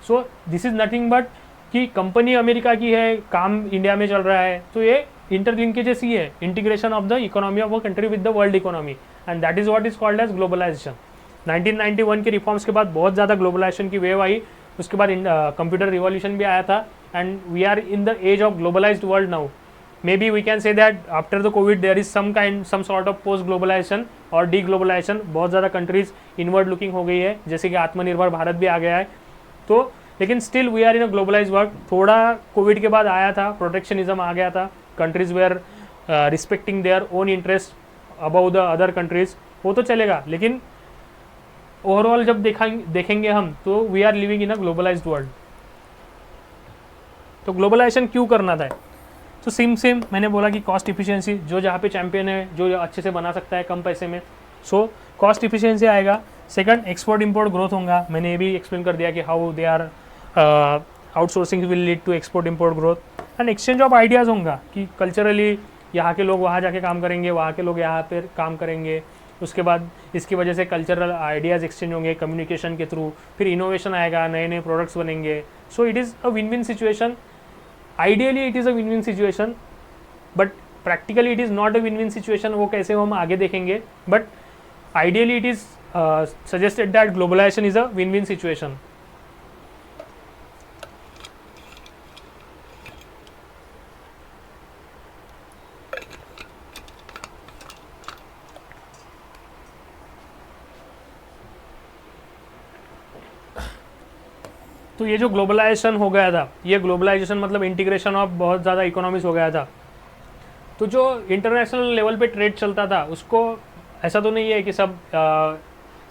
So this is nothing but कि कंपनी अमेरिका की है, काम इंडिया में चल रहा है, तो ये इंटरलिंकेजेस ही है, integration of the economy of a country with the world economy, and that is what is called as globalisation. 1991 के रिफॉर्म्स के बाद बहुत ज़्यादा ग्लोबलाइजेशन की वेव आई, उसके बाद कंप्यूटर रिवॉल्यूशन भी आया था, and we are in the age of globalised world now. Maybe we can say that after the COVID there is some sort of post globalization और deglobalization। बहुत ज़्यादा कंट्रीज इनवर्ड लुकिंग हो गई है, जैसे कि आत्मनिर्भर भारत भी आ गया है। तो लेकिन still we are in a globalise world. थोड़ा कोविड के बाद आया था, प्रोटेक्शनिज्म आ गया था, countries were respecting their own interest about the other countries, वो तो चलेगा। लेकिन ओवरऑल जब देखेंगे हम तो we are living in a globalised world. तो ग्लोबलाइजेशन क्यों करना था? तो सेम मैंने बोला कि कॉस्ट इफिशिएंसी, जो जहाँ पे चैंपियन है, जो अच्छे से बना सकता है कम पैसे में, सो कॉस्ट इफिशिएंसी आएगा। सेकंड, एक्सपोर्ट इंपोर्ट ग्रोथ होगा। मैंने ये भी एक्सप्लेन कर दिया कि how they are outsourcing will lead to export import growth. And exchange of ideas होगा कि कल्चरली यहाँ के लोग वहाँ जाके काम करेंगे, वहाँ के लोग यहाँ पर काम करेंगे। उसके बाद इसकी वजह से कल्चरल आइडियाज़ एक्सचेंज होंगे कम्युनिकेशन के थ्रू, फिर इनोवेशन आएगा, नए नए प्रोडक्ट्स बनेंगे। सो it is a win win situation. Ideally it is a win-win situation, but practically it is not a win-win situation। वो कैसे हम आगे देखेंगे, but ideally it is suggested that globalization is a win-win situation। तो ये जो globalisation हो गया था, ये ग्लोबलाइजेशन मतलब इंटीग्रेशन ऑफ बहुत ज़्यादा इकोनॉमीज हो गया था। तो जो इंटरनेशनल लेवल पे ट्रेड चलता था उसको, ऐसा तो नहीं है कि सब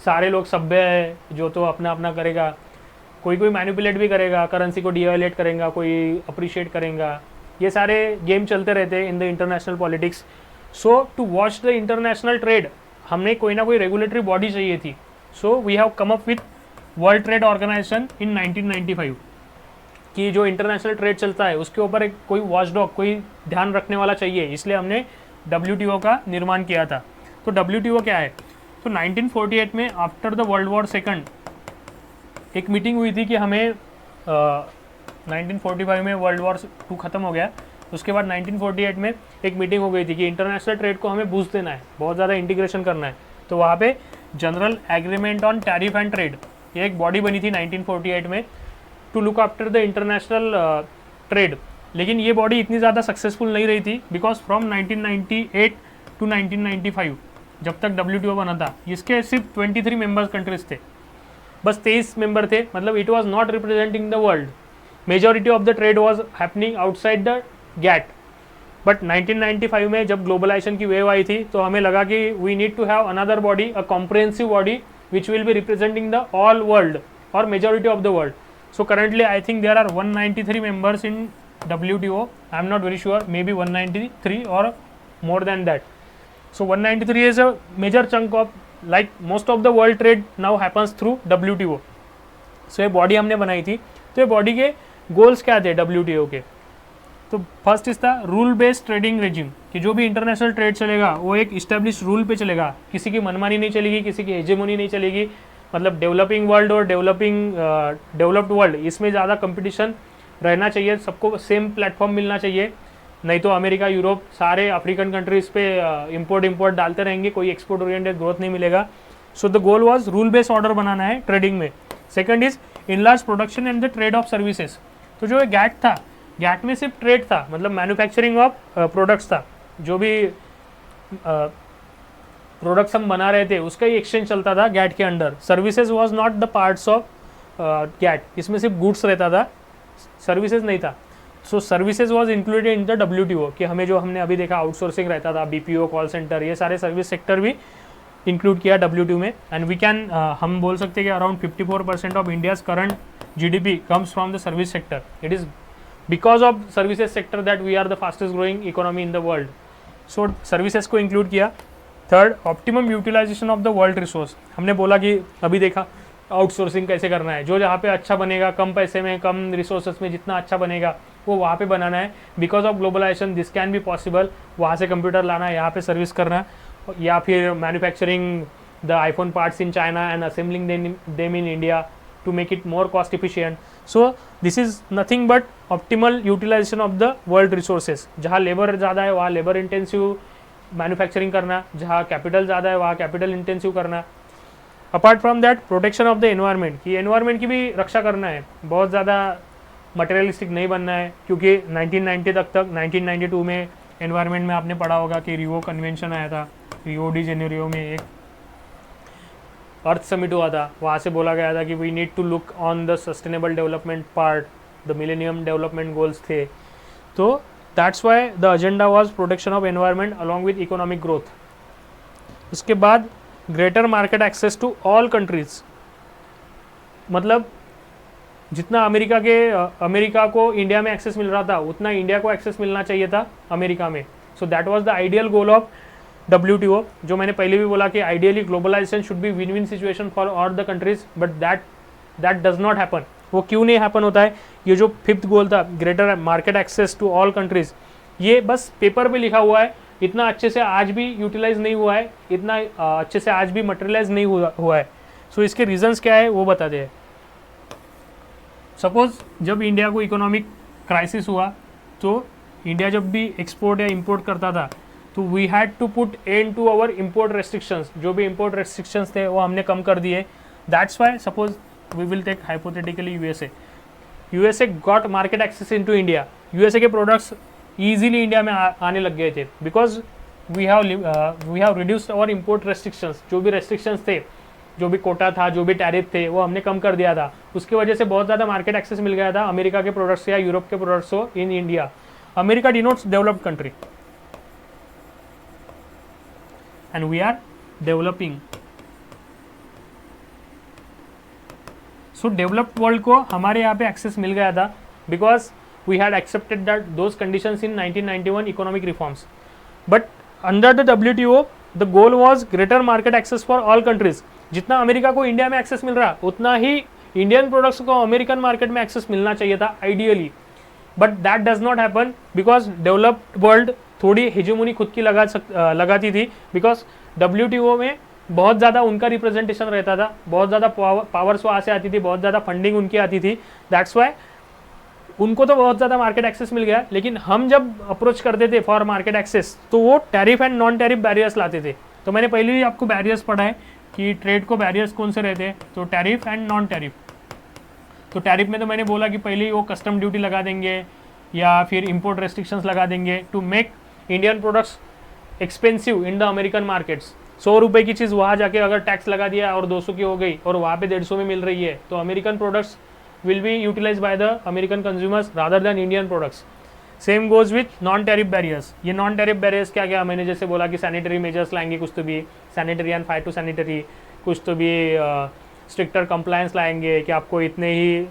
सारे लोग सभ्य है जो तो अपना अपना करेगा, कोई कोई मैनिपुलेट भी करेगा, करेंसी को डिवैल्यूएट करेगा, कोई अप्रिशिएट करेगा। ये सारे गेम चलते रहते हैं in the international politics. So to watch the international trade हमने कोई ना कोई रेगुलेटरी बॉडी चाहिए थी। So we have come up with World trade Organization in 1995 कि जो इंटरनेशनल ट्रेड चलता है उसके ऊपर एक कोई वॉचडॉग, कोई ध्यान रखने वाला चाहिए, इसलिए हमने WTO का निर्माण किया था। तो WTO क्या है? तो 1948 में after the world war second एक मीटिंग हुई थी कि हमें 1945 में वर्ल्ड वॉर 2 ख़त्म हो गया, उसके बाद 1948 में एक मीटिंग हो गई थी कि इंटरनेशनल ट्रेड को हमें बूस्ट देना है, बहुत ज़्यादा इंटीग्रेशन करना है। तो वहाँ पे general agreement on tariff and trade, ये एक बॉडी बनी थी 1948 में to look after the international trade. लेकिन ये बॉडी इतनी ज़्यादा सक्सेसफुल नहीं रही थी बिकॉज फ्रॉम 1998 टू 1995 जब तक WTO बना था, इसके सिर्फ 23 मेंबर्स कंट्रीज थे, बस 23 मेंबर थे, मतलब it was not representing the world. Majority of the trade was happening outside the GATT. But 1995 में जब ग्लोबलाइजेशन की वेव आई थी तो हमें लगा कि we need to have another body, a comprehensive body which will be representing the all world और majority of the world. So currently I think there are 193 members in WTO. I am not very sure, maybe 193 or more than that. So 193 is a major chunk of, like most of the world trade now happens through WTO. So ये body हमने बनाई थी. तो ये body के goals क्या थे WTO के? तो फर्स्ट इस था रूल बेस्ड ट्रेडिंग रेजिम, कि जो भी इंटरनेशनल ट्रेड चलेगा वो एक इस्टेब्लिश रूल पे चलेगा, किसी की मनमानी नहीं चलेगी, किसी की हेजेमोनी नहीं चलेगी. मतलब डेवलपिंग वर्ल्ड और डेवलप्ड वर्ल्ड इसमें ज़्यादा कंपटीशन रहना चाहिए, सबको सेम प्लेटफॉर्म मिलना चाहिए. नहीं तो अमेरिका, यूरोप, सारे अफ्रीकन कंट्रीज़ पे इंपोर्ट डालते रहेंगे, कोई एक्सपोर्ट ओरिएंटेड ग्रोथ नहीं मिलेगा. So the goal was rule based order बनाना है ट्रेडिंग में. Second is enlarge production and the trade of services. तो जो गैट था, गैट में सिर्फ ट्रेड था, मतलब मैन्युफैक्चरिंग ऑफ प्रोडक्ट्स था, जो भी प्रोडक्ट्स हम बना रहे थे उसका ही एक्सचेंज चलता था गैट के under. Services was not the parts of GATT, इसमें सिर्फ गुड्स रहता था, सर्विसेज नहीं था. So services was included in the WTO, कि हमें जो हमने अभी देखा आउटसोर्सिंग रहता था, BPO, कॉल सेंटर, ये सारे सर्विस सेक्टर भी इंक्लूड किया WTO में. एंड वी कैन हम बोल सकते हैं कि around 54% of India's current GDP comes from the service sector. It is because of services sector that we are the fastest growing economy in the world. So services को include किया. Third, optimum utilisation of the world resource. हमने बोला कि अभी देखा outsourcing कैसे करना है, जो जहाँ पे अच्छा बनेगा, कम पैसे में, कम रिसोर्सेज में जितना अच्छा बनेगा वो वहाँ पे बनाना है. Because of globalisation this can be possible. वहाँ से कंप्यूटर लाना है, यहाँ पे सर्विस करना, या फिर manufacturing the iPhone parts in China and assembling them in India to make it more cost efficient. So this is nothing but optimal utilisation of the world resources. जहाँ लेबर ज़्यादा है वहाँ लेबर इंटेंसिव मैन्युफैक्चरिंग करना, जहाँ capital ज़्यादा है वहाँ capital intensive करना. Apart from that protection of the environment, की एनवायरनमेंट की भी रक्षा करना है, बहुत ज़्यादा मटेरियलिस्टिक नहीं बनना है. क्योंकि 1990 तक 1992 में एनवायरनमेंट में आपने पढ़ा होगा कि रियो कन्वेंशन आया था, रियो डी जेनेरियो में एक अर्थ समिट हुआ था. वहाँ से बोला गया था कि we need to look on the sustainable development part, the millennium development goals थे. तो that's why the agenda was protection of environment along with economic growth. उसके बाद greater market access to all countries, मतलब जितना America को India में access मिल रहा था उतना इंडिया को एक्सेस मिलना चाहिए था अमेरिका में. So that was the ideal goal of WTO. जो मैंने पहले भी बोला कि ideally globalisation should be win win situation for all the countries, but that does not happen. वो क्यों नहीं हैपन होता है? ये जो फिफ्थ गोल था greater market access to all countries, ये बस पेपर पे लिखा हुआ है, इतना अच्छे से आज भी यूटिलाइज नहीं हुआ है, इतना अच्छे से आज भी मटेरियलाइज नहीं हुआ है. सो इसके रीजंस क्या है वो बताते हैं. सपोज जब इंडिया को इकोनॉमिक क्राइसिस हुआ तो इंडिया जब भी एक्सपोर्ट या इंपोर्ट करता था तो we had to put end to our import restrictions. जो भी इंपोर्ट रेस्ट्रिक्शंस थे वो हमने कम कर दिए. That's why suppose we will take hypothetically USA got market access into India. USA के प्रोडक्ट्स ईजिली इंडिया में आने लग गए थे because we have reduced our import restrictions. जो भी रेस्ट्रिक्शंस थे, जो भी कोटा था, जो भी टैरिफ थे, वो हमने कम कर दिया था. उसकी वजह से बहुत ज़्यादा मार्केट एक्सेस मिल गया था अमेरिका के प्रोडक्ट्स या यूरोप के प्रोडक्ट्स हो in India. America denotes developed country and we are developing. So developed world को हमारे यहाँ पे एक्सेस मिल गया था because we had accepted that those conditions in 1991 economic reforms. But under the WTO the goal was greater market access for all countries. जितना America को India में एक्सेस मिल रहा उतना ही इंडियन प्रोडक्ट्स को अमेरिकन मार्केट में एक्सेस मिलना चाहिए था ideally. But that does not happen because developed world थोड़ी हेजेमोनी खुद की लगाती थी. बिकॉज WTO में बहुत ज़्यादा उनका रिप्रेजेंटेशन रहता था, बहुत ज़्यादा पावर्स वहाँ से आती थी, बहुत ज़्यादा फंडिंग उनकी आती थी. दैट्स वाई उनको तो बहुत ज़्यादा मार्केट एक्सेस मिल गया. लेकिन हम जब अप्रोच करते थे फॉर मार्केट एक्सेस तो वो tariff and non tariff barriers लाते थे. तो मैंने पहले ही आपको बैरियर्स पढ़ा है कि ट्रेड को बैरियर्स कौन से रहते हैं, तो टैरिफ एंड नॉन टैरिफ. तो टैरिफ में तो मैंने बोला कि पहले ही वो कस्टम ड्यूटी लगा देंगे या फिर इंपोर्ट रेस्ट्रिक्शंस लगा देंगे to make Indian products expensive in the American markets. 100 रुपये की चीज़ वहाँ जाके अगर टैक्स लगा दिया और 200 की हो गई और वहाँ पे 150 में मिल रही है तो American products will be utilized by the American consumers rather than Indian products. Same goes with non tariff barriers. ये नॉन टैरिफ बैरियर्स क्या क्या, मैंने जैसे बोला कि सैनिटरी मेजर्स लाएंगे कुछ तो भी, सैनिटरी एंड फाइटो सैनिटरी, कुछ तो भी स्ट्रिक्टर कंप्लायंस लाएंगे कि आपको इतने ही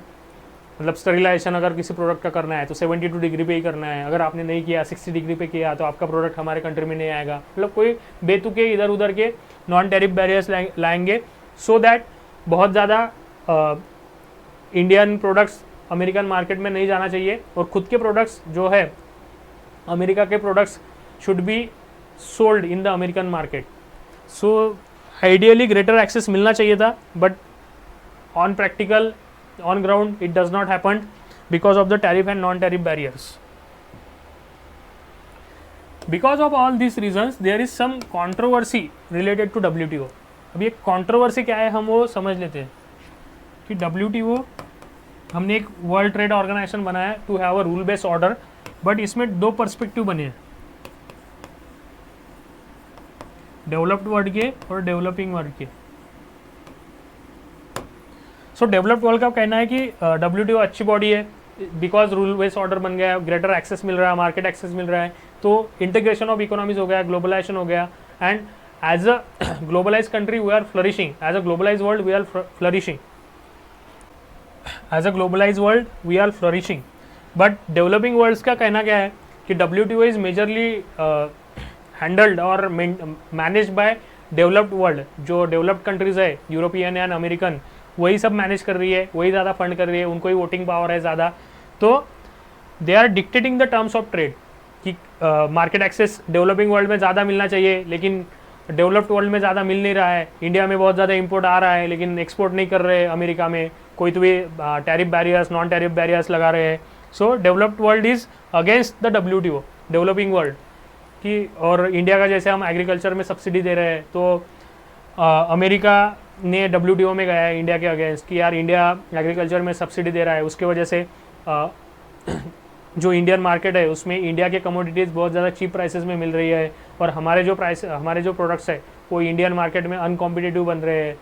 मतलब स्टरिलाइजेशन अगर किसी प्रोडक्ट का करना है तो 72 डिग्री पे ही करना है, अगर आपने नहीं किया 60 डिग्री पे किया तो आपका प्रोडक्ट हमारे कंट्री में नहीं आएगा. मतलब कोई बेतुके इधर उधर के नॉन टैरिफ बैरियर्स लाएंगे सो दैट बहुत ज़्यादा इंडियन प्रोडक्ट्स अमेरिकन मार्केट में नहीं जाना चाहिए और खुद के प्रोडक्ट्स जो है अमेरिका के products should be sold in the American market. So ideally greater access मिलना चाहिए था, but on practical on ground it does not happen because of the tariff and non-tariff barriers. Because of all these reasons there is some controversy related to WTO. अब ये controversy क्या है हम वो समझ लेते हैं कि WTO हमने एक वर्ल्ड ट्रेड ऑर्गेनाइजेशन बनाया to have a rule based order, but इसमें दो पर्सपेक्टिव बने हैं, डेवलप्ड वर्ल्ड के और डेवलपिंग वर्ल्ड के. सो डेवलप्ड वर्ल्ड का कहना है कि WTO अच्छी बॉडी है बिकॉज रूल बेस्ड ऑर्डर बन गया है, ग्रेटर एक्सेस मिल रहा है, मार्केट एक्सेस मिल रहा है, तो इंटीग्रेशन ऑफ इकोनॉमीज हो गया, ग्लोबलाइजेशन हो गया, and as a globalise country we are flourishing, as a globalise world we are flourishing, as a globalise world we are flourishing. But developing worlds का कहना क्या है कि WTO इज मेजरली हैंडल्ड और मैनेज्ड बाय डेवलप्ड वर्ल्ड. जो developed countries है European and American वही सब मैनेज कर रही है, वही ज़्यादा फंड कर रही है, उनको ही वोटिंग पावर है ज़्यादा, तो they are dictating the terms of trade कि मार्केट एक्सेस डेवलपिंग वर्ल्ड में ज़्यादा मिलना चाहिए लेकिन डेवलप्ड वर्ल्ड में ज़्यादा मिल नहीं रहा है. इंडिया में बहुत ज़्यादा इंपोर्ट आ रहा है लेकिन एक्सपोर्ट नहीं कर रहे अमेरिका में, कोई तो भी tariff barriers non tariff barriers लगा रहे हैं. So developed world is against the WTO developing world की. और इंडिया का जैसे हम एग्रीकल्चर में सब्सिडी दे रहे हैं तो अमेरिका ने WTO में गया है इंडिया के अगेंस्ट कि यार इंडिया एग्रीकल्चर में सब्सिडी दे रहा है, उसके वजह से जो इंडियन मार्केट है उसमें इंडिया के कमोडिटीज़ बहुत ज़्यादा चीप प्राइसेस में मिल रही है और हमारे जो प्रोडक्ट्स है वो इंडियन मार्केट में अनकॉम्पिटिटिव बन रहे हैं.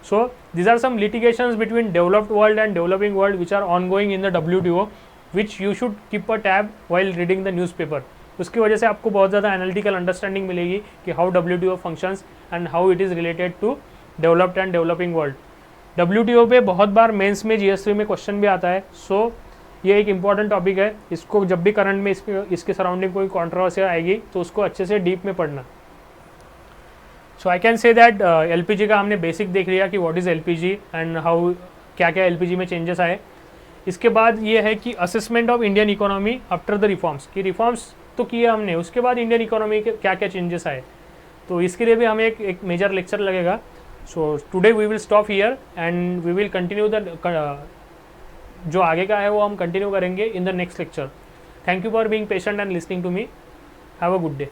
So these are some litigations between developed world and developing world which are ongoing in the WTO which you should keep a tab while reading the newspaper. उसकी वजह से आपको बहुत ज़्यादा एनालिटिकल अंडरस्टैंडिंग मिलेगी कि how WTO functions and how it is related to developed and developing world. WTO पे बहुत बार मेंस में GS3 में क्वेश्चन भी आता है. सो ये एक इंपॉर्टेंट टॉपिक है, इसको जब भी करंट में इसके सराउंडिंग कोई कंट्रोवर्सी आएगी तो उसको अच्छे से डीप में पढ़ना. So I can say that LPG का हमने बेसिक देख लिया कि what is LPG and how क्या क्या LPG में चेंजेस आए. इसके बाद ये है कि assessment of Indian economy after the reforms, कि रिफॉर्म्स तो किए हमने, उसके बाद इंडियन इकोनॉमी के क्या क्या चेंजेस आए, तो इसके लिए भी हमें एक मेजर लेक्चर लगेगा. So today we will stop here and we will continue the जो आगे का है वो हम कंटिन्यू करेंगे in the next lecture. Thank you for being patient and listening to me. Have a good day.